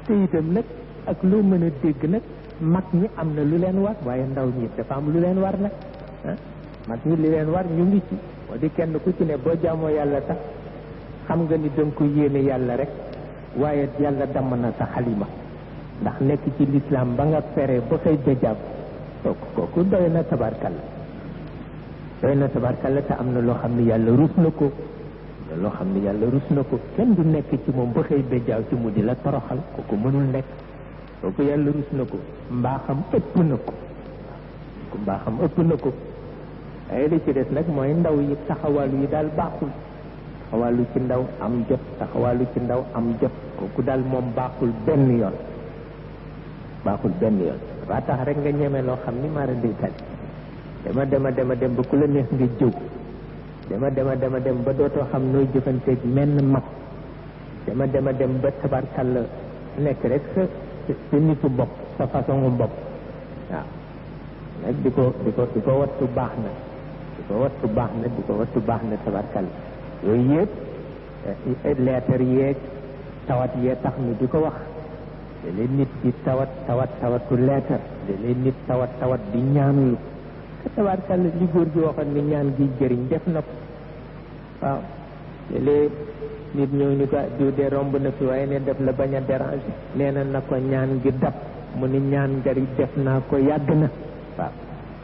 te itam nag ak loo mën a dégg nag mag ñi am na lu leen war waaye ndaw ñi dafa am lu leen war nag mag ñi li leen war ñu ngi ci moo di kenn ku ci ne boo jaamoo yàlla tax xam nga ni danga ko yéene yàlla rek waaye yàlla damm na sa xalima ndax nekk ci lislaam ba nga fere ba koy jajaab kooku doy na tabarkalla te am na loo xam ne yàlla rus na ko loo xam ne yàlla rus na ko kenn du nekk ci moom ba xëy bejaaw ci mu di la toroxal kooku mënul nekk kooku yàlla rus na ko mbaaxam ëpp na ko ay li ci des nag mooy ndaw yi taxawalu yi daal baaxul taxawalu ci ndaw am jot taxawalu ci ndaw am jot kooku daal moom baaxul benn yoon baaxul benn yoon ba tax rek nga ñeme loo xam ni maara day tali dema dem ba ku la neex nga jëw dema dem ba dootoo xam nooy jëfanteeg menn mag dema dem ba tabarkalla nekk rek sa nitu bopp sa façon bopp waaw nag di ko wattu baax na di ko wattu baax na tabarkalla yooyu yëpp leetar yeeg tawat yee tax ni di ko wax léeg-léeg nit di tawatu leetar léeg-léeg nit tawat di ñaanlu tabarkalla li góor gi waxoon ni ñaan gi jëriñ def na ko waaw léeg-léeg nit ñëw ni ko diw de romb na fi waaye ne def la bañ a déranger nee na ko ñaan gi dab mu ni ñaan gari def naa ko yàgg na waaw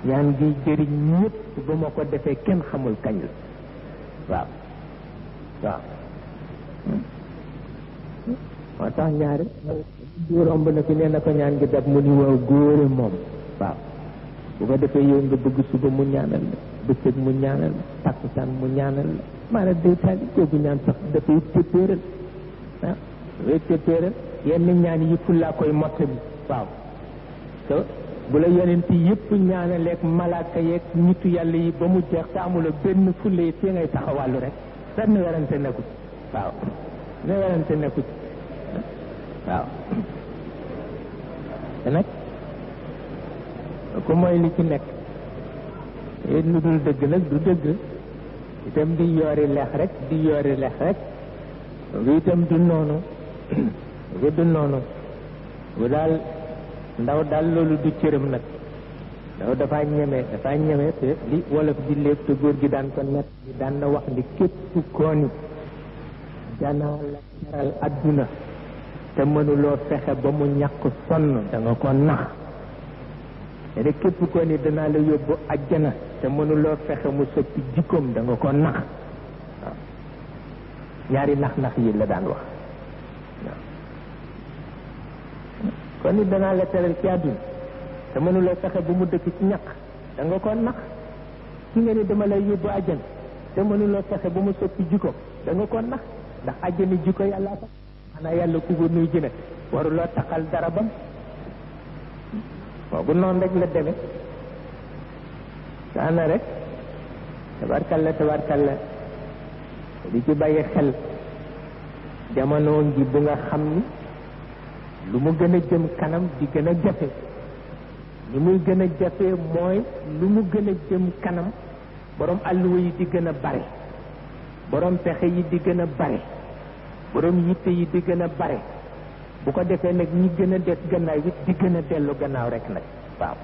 ñaan gi jëriñ ñëpp ba ma ko defee kenn xamul kañ la waaw moo tax ñaari diw romb na fi nee na ko ñaan gi dab mu ni waaw góore moom waaw bu ko defee yow nga bëgg suba mu ñaanal la bëccëg mu ñaanal la takkusaan mu ñaanal la maanaam day taali kooku ñaan sax dafay téppéeral dafay téppéeral yenn ñaan yi fullaa koy mottali waaw te bu la yonent yëpp ñaanaleeg malaaka yeeg nitu yàlla yi ba mu jeex te amula benn fulla yi fii ngay taxawàllu rek benn werante nekku ci waaw benn werante nekku ci waaw te nag ku mooy li ci nekk it lu dul dëgg nag du dëgg itam di yoori lex rek bi itam du noonu bu daal ndaw daal loolu du cëram nag ndaw dafa ñeme te li wolof di lépp te góor gi daan ko nett bi daan na wax ni képp koo ni danaa la jaral adduna te mënuloo fexe ba mu ñàkk sonn da nga ko nax te képp koo ni danaa la yóbbu ajjana te mënuloo fexe mu soppi jikkoom da nga ko nax waaw ñaari nax yi la daan wax waaw kon ni danaa la teral ci àdduna te mënuloo fexe ba mu dëkk ci ñàkk da nga ko nax ki nga ni dama lay yóbbu ajjana te mënuloo fexe ba mu soppi jikkoom da nga ko nax ndax ajjana jikko yàlla sax xanaa yàlla ku ko nuy jëne waruloo taxal dara bam boobu noonu rek la demee daana rek tabarkalla di ci bàyyi xel jamono ngi bu nga xam ni lu mu gën a jëm kanam di gën a jafe li muy gën a jafe mooy lu mu gën a jëm kanam borom àlluwa yi di gën a bare borom pexe yi di gën a bare borom yitte yi di gën a bare bu ko defee nag ñi gën a des gannaaw it di gën a dellu gannaaw rek nag waaw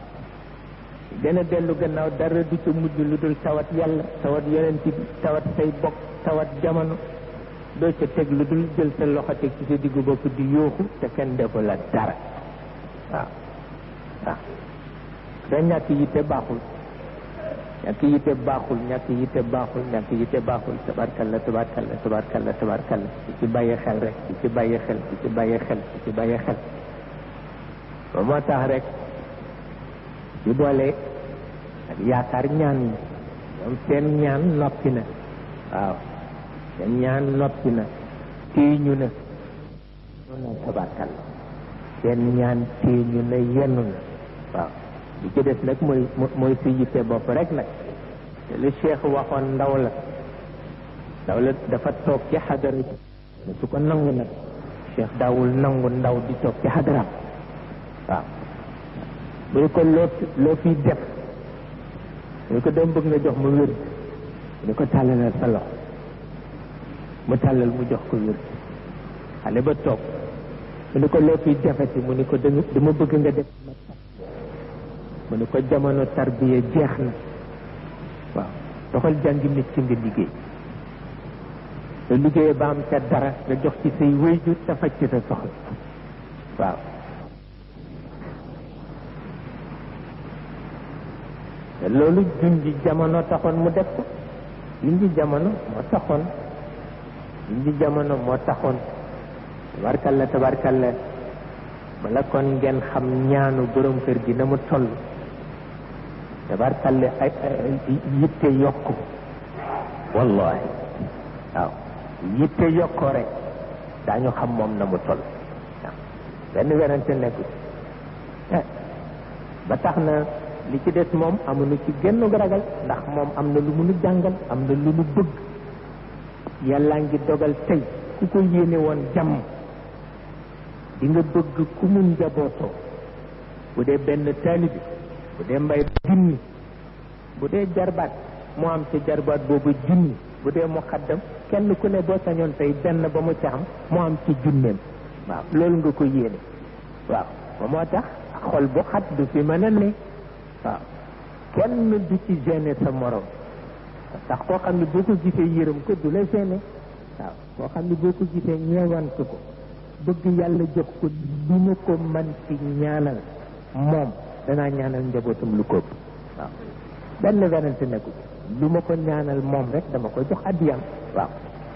gën a dellu gannaaw dara du ca mujj lu dul tawat yàlla tawat yonent bi tawat say bokk tawat jamono doo ca teg lu dul jël sa loxo teg ci sa diggu bopp di yooxu te kenn defu la dara waaw da ñàkk yitte baaxul tabarkalla di ci bàyyi xel rek di ci bàyyi xel ba moo tax rek di boole ak yaakaar ñaan yi ñoom seen ñaan noppi na waaw seen ñaan noppi na téeñu na tabarkalla seen ñaan téeñu na yennu na waaw li ci des nag mooy si yitte bopp rek nag te li Cheikh waxoon ndaw la dafa toog ci xadara ne su ko nangu nag Cheikh daawul nangu ndaw di toog ci xadaraam waaw bu ñu ko loo fi def ñu ko dem bëgg nga jox ma wér ñu ko tàllalal sa loxo mu tàllal mu jox ko wér xale ba toog mu ni ko loo fi defati mu ni ko dama bëgg nga def mu ni ko jamono tarbiya jeex na waaw doxal jàngi métier nga liggéey te liggéey ba am ca dara nga jox ci say wéyjur te faj ci sa soxla waaw te loolu junji jamono taxoon mu def ko junji jamono moo taxoon tabarkalla bala kon ngeen xam ñaanu borom kër gi na mu toll tabarkalla ay yitte yokku wallahi waaw yitte yokkoo rek daañu xam moom na mu toll waaw benn werante nekku ba tax na li ci des moom amuñu ci genn ragal ndax moom am na lu mu nu jàngal am na lu nu bëgg yàllaa ngi dogal tey ku ko yéene woon jàmm di nga bëgg ku mu njabootoo bu dee benn taalibi bu dee mbay junni bu dee jarbaat moo am ci jarbaat boobu junni bu dee mu xaddam kenn ku ne boo sañoon tey benn ba mu ca am moo am ci junneem waaw loolu nga ko yéene waaw ba moo tax xol bu xat du fi mën a ne waaw kenn du ci gêné sa morom ndax koo xam ne boo ko gisee yërëm ko du la gêné waaw koo xam ne boo ko gisee ñeewant ko bëgg yàlla jox ko lu ma ko man ci ñaanal moom danaa ñaanal njabootam lu ko waaw benn werante nekku lu ma ko ñaanal moom rek dama koy jox addiyam waaw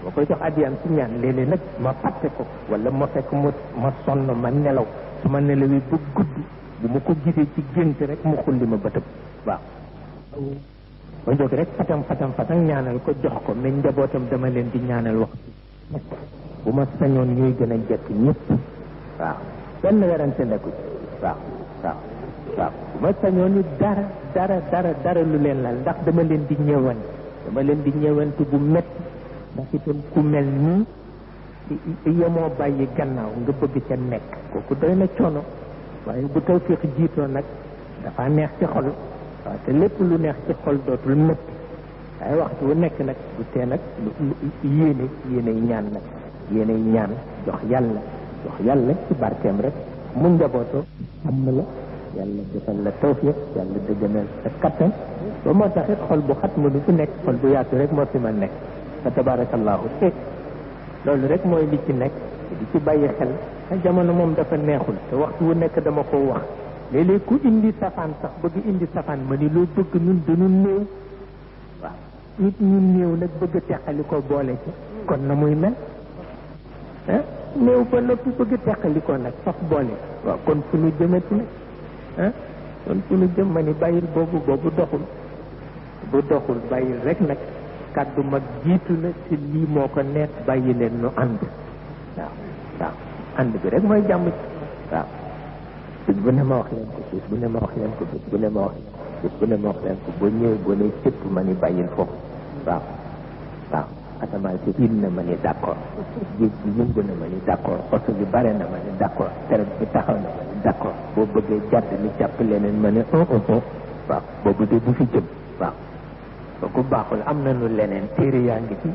ma koy jox addiyam ci ñaan léeg-léeg nag ma fàtte ko wala ma fekk ma sonn ma nelaw su ma nelawee ba gudd bu ma ko gisee ci gént rek mu xulli ma bëtëb waaw ma jóg rek fatam ñaanal ko jox ko mais njabootam dama leen di ñaanal wax bu ma sañoon ñuy gën a jekk ñëpp waaw benn werante nekku waaw bu ma sañoon ni dara lu leen laal ndax dama leen di ñëwante bu metti ndax itam ku mel nii yemoo bàyyi gannaaw nga bëgg ca nekk kooku doy na coono waaye bu tawfiq jiitoo nag dafa neex ci xol waaw te lépp lu neex ci xol dootul métti waaye waxtu wu nekk nag du tee nag yéenay ñaan nag yéenay ñaan jox yàlla ci barkeem rek mu njabootoo am la yàlla defal la tawfiq yàlla dëgganal sa kattan ba moo taxit xol bu xat mënu fi nekk xol bu yaatu rek moo fi ma nekk fa tabarakallahu loolu rek mooy li ci nekk di ci bàyyi xel te jamono moom dafa neexul te waxtu wu nekk dama ko wax léeg-léeg ku indi safaan sax bëgg indi safaan ma ni loo bëgg ñun dañu néew waaw nit ñu néew nag bëgg teqali ko boole ci kon na muy mel néew ba noppi bëgg teqali ko nag sax boole waaw kon fu nu jëmati nag kon fu nu jëm ma ni bàyyil boobu doxul bu doxul bàyyil rek nag kàddu mag jiitu na ci lii moo ko neex bàyyi leen nu ànd waaw ànd bi rek mooy jàmm ci waaw bis bu ne ma wax leen ko bis bu ne ma wax leen ko bis bu ne ma wax leen ko boo ñëwee boo ne cëpp ma ni bàyyil foofu waaw asamaan si xiin na ma ni d'accord géej gi yëngu na ma ni d'accord oto bi bare na ma ni d'accord teret bi taxaw na ma ni d'accord boo bëggee jàdd ni jàpp leneen ma ne waaw boobu de bu fi jëm waaw kooku baaxul am nañu leneen téere yaa ngi ci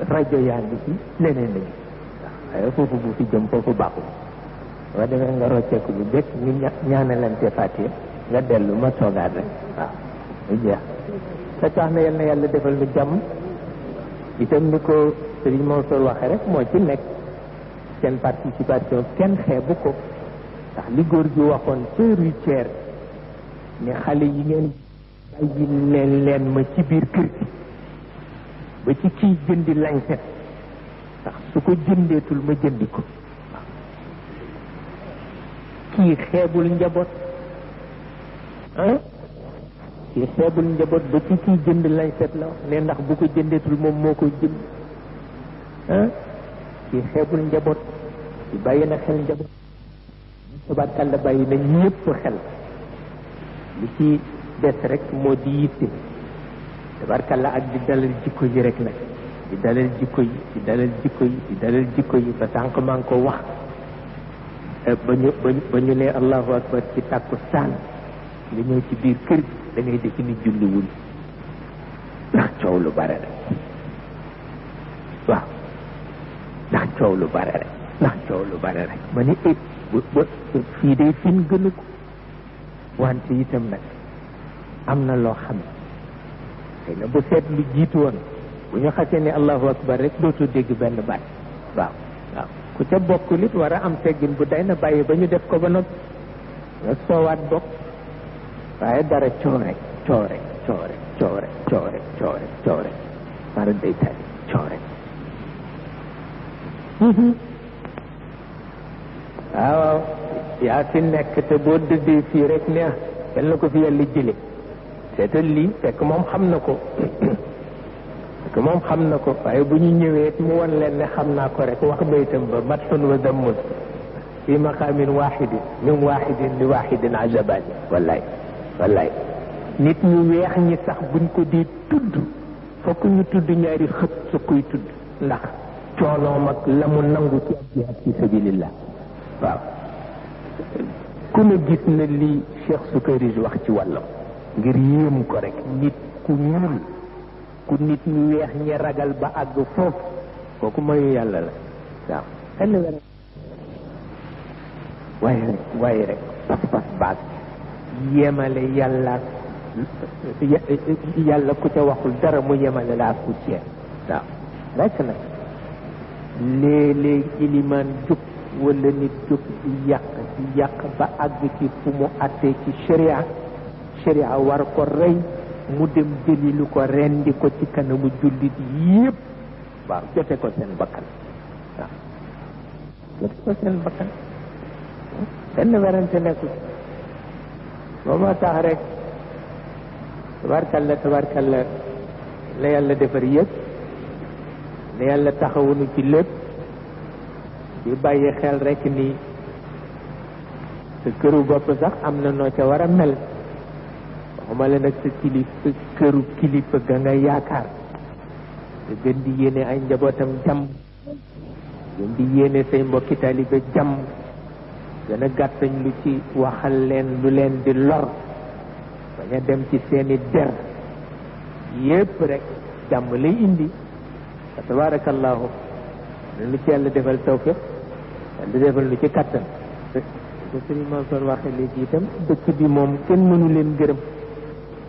rajo yaa ngi ci leneen lañu waaye foofu bu fi jëm foofu baaxul waa demee nga rocceeku bu bépp ñu ñaanalante fàtte nga dellu ma toogaat rek waaw mu jeex te tax na yal na yàlla defal nu jàmm itam ni ko Serigne Mansour waxe rek moo ci nekk seen participation kenn xeebu ko ndax li góor gi waxoon ca Rue ne xale yi ngeen bàyyi leen ma ci biir kër gi ba ci kiy jëndi lañset ndax su ko jëndeetul ma jëndi ko kii xeebul njaboot kii xeebul njaboot ba ci kiy jënd lañset la wax ne ndax bu ko jëndeetul moom moo koy jënd kii xeebul njaboot ci bàyyi na xel njaboot tabarkàlla bàyyi na ñëpp xel li ci des rek moo di yitte tabarkàlla ak di dalal jikko yi rek nag di dalal jikko yi ba sànq maa ngi ko wax ba ñu ne allahu akbar ci tàkku saan li ñëw ci biir kër gi da ngay defi ni julliwul ndax coow lu bare rek waaw ndax coow lu bare rek ma ni fii de fin gënu ko wante itam nag am na loo xam xëy na bu seet lu jiitu woon bu ñu xasee ne allahu akbar rek dootoo dégg benn baat waaw ku ca bokk nit war a am teggin bu day na bàyyi ba ñu def ko ba noppi nga soowaat bokk waaye dara coore mara day tali coore waaw yaa fi nekk te boo dëddee fii rek ne yal na ko fi yàlla jële seetal lii fekk moom xam na ko fekk moom xam na ko waaye bu ñu ñëwee mu won leen ne xam naa ko rek wax baytam ba matun wa dammun fi maqaamin waaxidin min waaxidin li waaxidin ajabani wallaay wallaay nit ñu weex ñi sax buñ ko di tudd fokk ñu tudd ñaari xët su koy tudd ndax coonoom ak la mu nangu ci ab jihaad fi sabilillah waaw ku ne gis na li Cheikh Sukayrij wax ci wàllam ngir yéem ko rek nit ku ñuul ku nit ñu weex ñi ragal ba àgg foofu kooku mooy yàlla la waaw xel wera waaye rek pas-pas baag yemale yàlla yàlla ku ca waxul dara mu yemale la ak ku cee waaw rek nag léeg-léeg ilimaan jóg wala nit jóg di yàq ba àgg ci fu mu attee ci sharia war ko rey mu dem jëli lu ko rendi ko ci kanamu jullit yépp waaw jote ko seen bakkan waaw jote ko seen bakkan benn werante nekkul boo moo tax rek tabarkalla la yàlla defar yëpp la yàlla taxawunu ci lépp di bàyyi xel rek ni sa këru bopp sax am na noo ca war a mel waxuma la nag sa këru kilifa ga nga yaakaar te gën di yéene ay njabootam jàmm gën di yéene say mbokki taalibe jàmm gën a gàttañ lu ci waxal leen lu leen di lor bañ a dem ci seeni der yépp rek jàmm lay indi fa tabarakallahu lu ci yàlla defal tawfiq yàlla defal lu ci kattan te sëriñ Mansour waxe léegi itam dëkk bi moom kenn mënu leen gërëm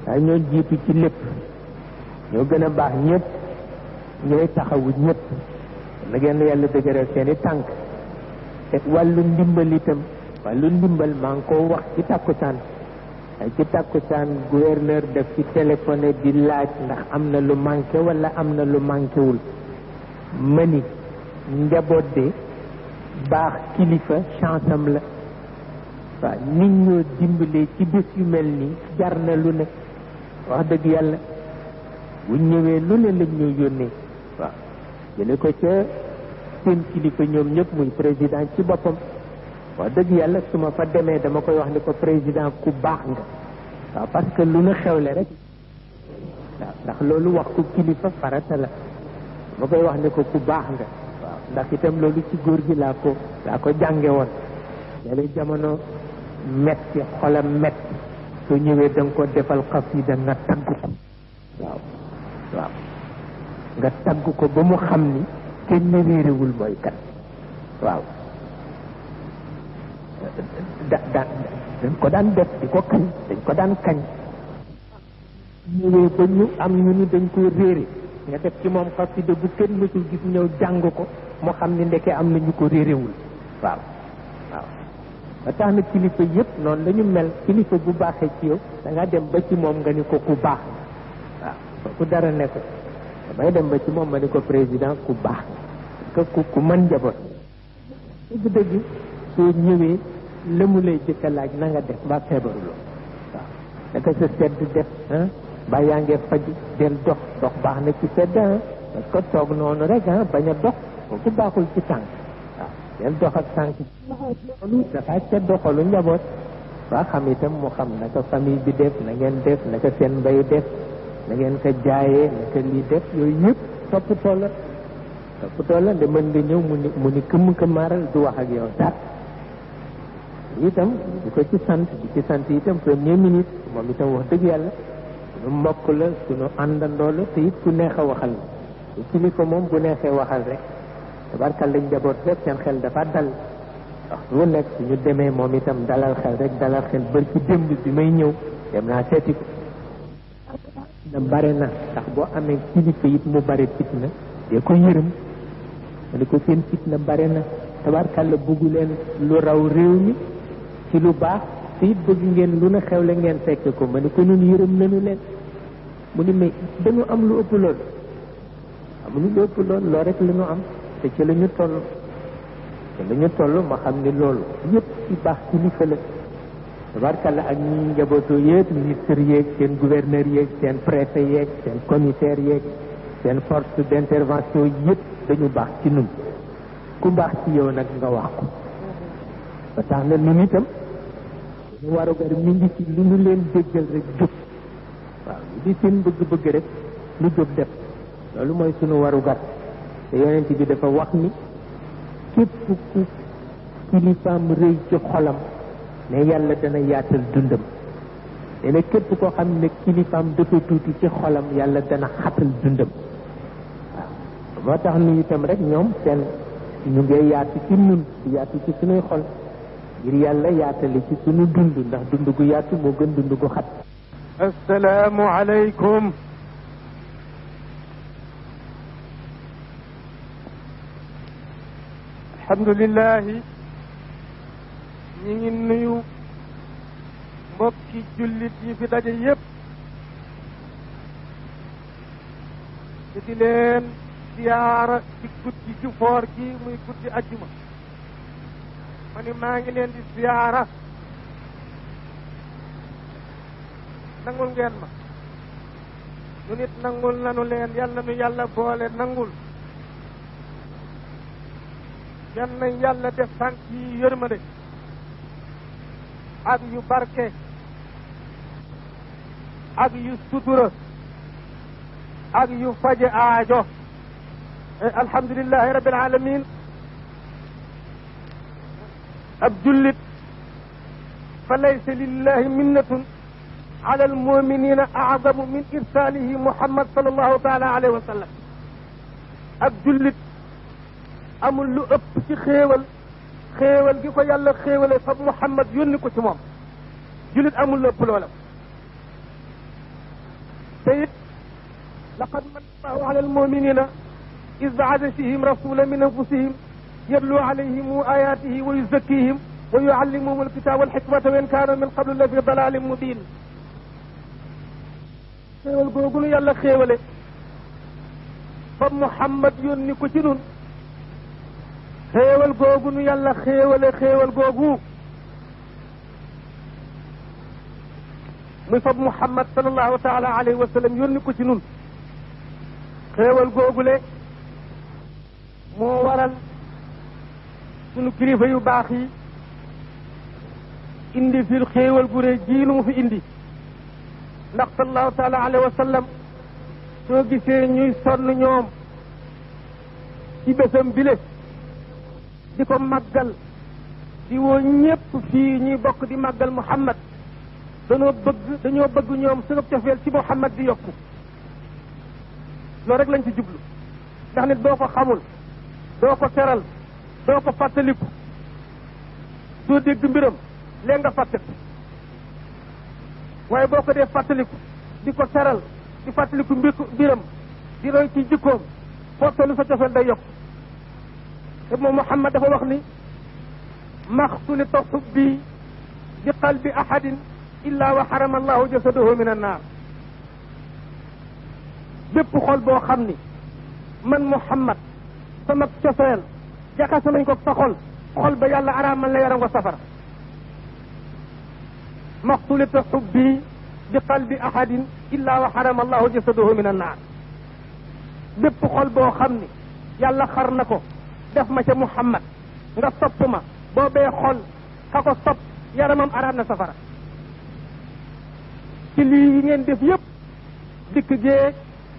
waaye ñoo jiitu ci lépp ñoo gën a baax ñëpp ñooy taxawu ñëpp na ngeen yàlla dëgëral seeni tànk te wàllu ndimbal itam wàllu ndimbal maa ngi ko wax ci tàkkusaan ay ci tàkkusaan gouverneur def ci téléphoné di laaj ndax am na lu manqué wala am na lu manqué wul mani njaboot de baax kilifa chance am la waaw nit ñoo dimbalee ci bés yu mel nii jar na lu ne wax dëgg yàlla bu ñëwee lu ne lañ ñoo yónnee waaw jële ko ca seen kilifa ñoom ñëpp muy président ci boppam wax dëgg yàlla su ma fa demee dama koy wax ni ko président ku baax nga waaw parce que lu na xewle rek waaw ndax loolu wax ko kilifa farata la dama koy wax ni ko ku baax nga waaw ndax itam loolu ci góor gi laa ko jànge woon léeg jamono metti xolam metti soo ñëwee da nga ko defal xasida nga tagg ko waaw nga tagg ko ba mu xam ni kenn réerewul mooy kan waaw dañ ko daan def di ko kañ dañ ko daan kañ ñëwee ba ñu am ñu ni dañ ko réere nga def ci moom xasida bu kenn mësul gis ñëw jàng ko mu xam ni ndeke am na ñu ko réerewul waaw ba tax na kilifa yëpp noonu la ñu mel kilifa bu baaxee ci yow da nga dem ba ci moom nga ni ko ku baax waaw ku dara nekk damay dem ba ci moom ma ni ko président ku baax que ku mën njaboot dëgg soo ñëwee la mu lay jëkka laaj na nga def mbaa feebaruloo waaw naka sa sedd def mbaa yaa ngee faj del dox baax na ci sedd parce que toog noonu rek bañ a dox kooku baaxul ci tànk del dox ak tànk loolu dafa sedd xolu njaboot waa xam itam mu xam naka famille bi def na ngeen def naka seen mbay def na ngeen ko jaayee naka lii def yooyu yëpp toppatoo la de mën nga ñëw mu ni këmm-këmmaaral du wax ak yow dara itam di ko ci sant itam premier ministre moom itam wax dëgg yàlla suñu mbokk la suñu àndandoo la te it ku neex a waxal la kilifa moom bu neexee waxal rek tabarkal lañ njaboot rek seen xel dafa dal wax lu nekk suñu demee moom itam dalal xel bër ci démb bi may ñëw dem naa seeti ko na bare na ndax boo amee kilifa it mu bare fitna dee ko yërëm ma ni ko seen fitna bare na tabarkal la buggu leen lu raw réew mi ci lu baax te it bëgg ngeen lu na xewle ngeen fekk ko ma ni ko ñun yërëm nañu leen mu ni mais dañu am lu ëpp lool amuñu lu ëpp lool loo rek li ñu am te ci la ñu toll ma xam ni loolu yëpp ci baax kilifa la tabarkalla ak ñi njabootoo yépp ministre yeeg seen gouverneur yeeg seen préfet yeeg seen commissaire yeeg seen force d'intervention yépp dañu baax ci nun ku baax ci yow nag nga wax ko ba tax na nun itam ñu warugar mi ngi ci lu ñu leen déggal rek jóg waaw di seen bëgg-bëgg rek lu jóg def loolu mooy sunu warugar te yonent bi dafa wax ni képp ku kilifaam rëy ci xolam ne yàlla dana yaatal dundam te ne képp koo xam ne kilifaam dafa tuuti ci xolam yàlla dana xatal dundam waaw moo tax nu itam rek ñoom seen ñu ngay yaatu ci nun yaatu ci sunuy xol ngir yàlla yaatali ci sunu dund ndax dund gu yaatu moo gën dund gu xat. assalaamu aleykum. alhamdulillahi ñi ngi nuyu mbokki jullit yi fi daje yépp te di leen ziyaara ci guddi gi foor gi muy guddi ajjuma ma ni maa ngi leen di ziyaara nangul ngeen ma nu nit nangul nanu leen yàlla nu yàlla boole nangul yan na yàlla def tànk yi yërmande ak yu barke ak yu sutura ak yu faje aajo alhamdulillahi rabbil alamin ab jullit fa laysa lillahi minnatun ala almuminina a'zamu min irsalihi muhammad sallallahu taala alayhi wa sallam ab jullit amul lu ëpp ci xéewal gi ko yàlla xéewale fa muhammad yónni ko ci moom jullit amul lu ëpp loola te it laqad manna allahu ala almuminina iz ba'atha fihim rasulan min anfusihim yatlu alayhim ayatihi wa yuzakkihim wa yuallimuhum alkitaba walhikmata wa in kanu min qablu la fi dalalin mubin xéewal googu nu yàlla xéewale fa muhammad yónni ko ci nun xéewal googu nu yàlla xéewale xéewal googu muy fab muhammad sallallahu taala alayhi wa sallam yónni ko ci nun xéewal googule moo waral sunu kilifa yu baax yi indi fi xéewal gu rëy ji nu mu fi indi ndax sallallahu taala alayhi wa sallam soo gisee ñuy sonn ñoom ci bésam bile di ko màggal di woo ñépp fii ñuy bokk di màggal muhammad dañoo bëgg ñoom sunu cofeel ci muhammad di yokku loolu rek lañ ci jublu ndax nit boo ko xamul doo ko teral doo ko fàttaliku doo dégg mbiram léegi nga fàtte waaye boo ko dee fàttaliku di ko teral di fàttaliku mbiram di roy ci jikkoom foo tollu sa cofeel day yokku te moom muhammad dafa wax ni maxtulita xubbi bi qalbi ahadin illa wa xarama allahu jasadahu min annaar bépp xol boo xam ni man muhammad sama cofeel jaxase nañ ko sa xol ba yàlla araamal la yaram ko safara maxtulita xubbi bi qalbi ahadin illa wa xarama allahu jasadahu min annaar bépp xol boo xam ni yàlla xar na ko def ma ca muhammad nga sopp ma boobee xol ka ko sopp yaramam araam na safara ci lii yi ngeen def yépp dikk géeg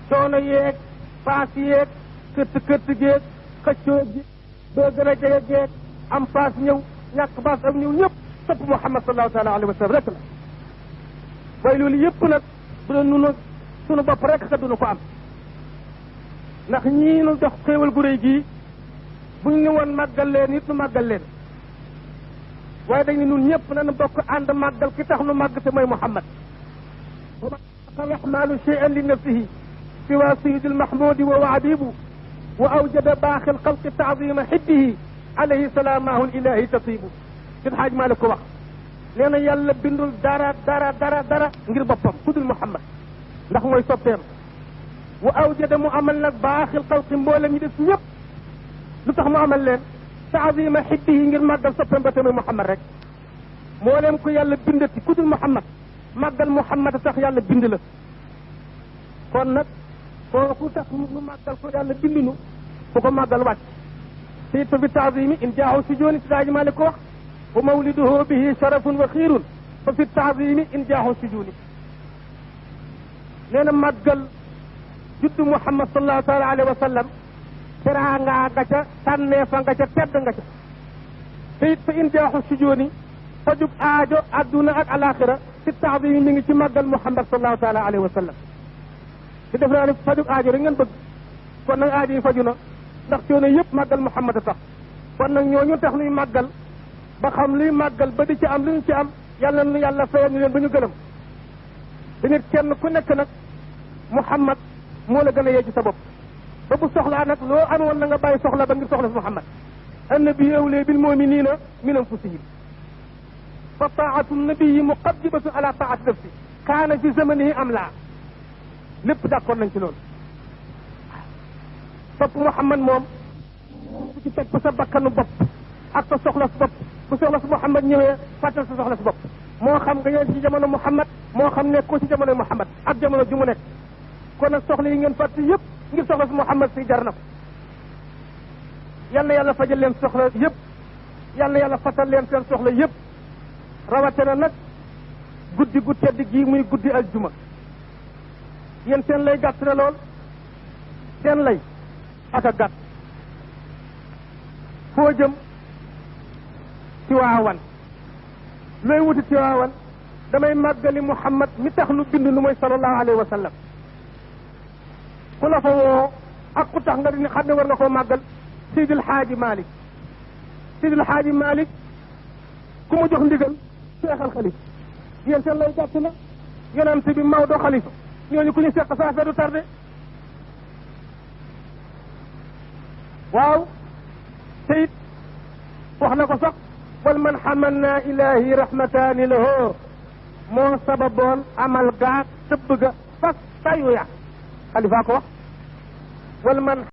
coono yeeg paas yeeg këtt géeg xëccoo gi doo gën a jege géeg am paas ñëw ñàkk paas am ñëw ñëpp sopp muhammad sallallahu taala alayhi wa sallam rek la waaye loolu yépp nag bu doon nunu sunu bopp rek ka dunu ko am ndax ñii nu jox xéewal gu réy gii buñ ni woon màggal leen it nu màggal leen waaye dañ ne nun ñëpp nañu bokk ànd màggal ki tax nu màgg te mooy muhammad wa ma rahmanu shay'an li nafsihi siwa sayyidil mahmudi wa waabibu wa awjada baaxil xalqi taazima xibbihi alayhi salaamahul ilahi tatibu sid xaaj maa la ko wax nee na yàlla bindul dara ngir boppam ku dul muhammad ndax mooy soppeem wa awjada mu amal nag baaxil xalqi mboolem ñi def ñëpp lu tax mu amal leen taazima xibbihi ngir màggal soppeem ba tamit muhammad rek moo leen ko yàlla bindati ku dul Muhammad màggal Muhammad tax yàlla bind la kon nag kooku tax nu màggal ko yàlla bindunu ku ko màggal wàcc te it fa fi taazimi in jaaxu si jooni si daaji Maalik ko wax wa mawliduhu bihi sharafun wa xiirun fa fi taazimi in jaaxu si jooni nee na màggal juddu Muhammad sallallahu taala alayhi wa sallam teraanga nga ca tànneefa nga ca tedd nga ca te it fa in jaaxu si jooni fajug aajo adduna ak alaxira si taazimi mi ngi ci màggal Muhammad sallallahu taala alayhi wa sallam te def naa ne fajug aajo rek ngeen bëgg kon nag aajo yi faju na ndax coono yëpp màggal Muhammad a tax kon nag ñooñu tax luy màggal ba xam luy màggal ba di ci am lu ñu ci am yàlla nu yàlla fayal ñu leen ba ñu gërëm te nit kenn ku nekk nag Muhammad moo la gën a yee ci sa bopp ba bu soxlaa nag loo amoon na nga bàyyi soxla ba ngir soxla si Muhammad annabi awlee bil muminina min anfusihim fa taatu nabii muqaddimatun ala taati nafsi kaana fi zamanihi am laa lépp d'accord nañ ci loolu topp Muhammad moom su ci teg sa bakkanu bopp ak sa soxla si bopp bu soxla si Muhammad ñëwee fàttal sa soxla si bopp moo xam nga ñëw ci jamono Muhammad moo xam nekkoo ci jamono Muhammad ak jamono ju mu nekk kon nag soxla yi ngeen fàtte yëpp ngir soxla si Muhammad si jar na ko yal na yàlla fajal leen soxla yëpp yal na yàlla fàttal leen seen soxla yëpp rawatina nag guddi gu tedd gii muy guddi aljuma yéen seen lay gàtt na lool seen lay ak a gàtt foo jëm Tiwaawan looy wuti Tiwaawan damay màggali Muhammad mi tax nu bind nu mooy sallallahu alayhi wa sallam ku la fa woo ak ku tax nga di xam ne war nga koo màggal Seydil Xaaji Malik Seydil Xaaji Malik ku mu jox ndigal seexal xalifa yéen seen lay gàtt na yonent bi Maodo xalifa ñooñu ku ñu seq sa affaire du tardé waaw te it wax na ko sax wal man xamalna ilahi rahmataani lahu moo sababoon amal gaag tëbb ga fas tayu ya xalifa ko wax wal man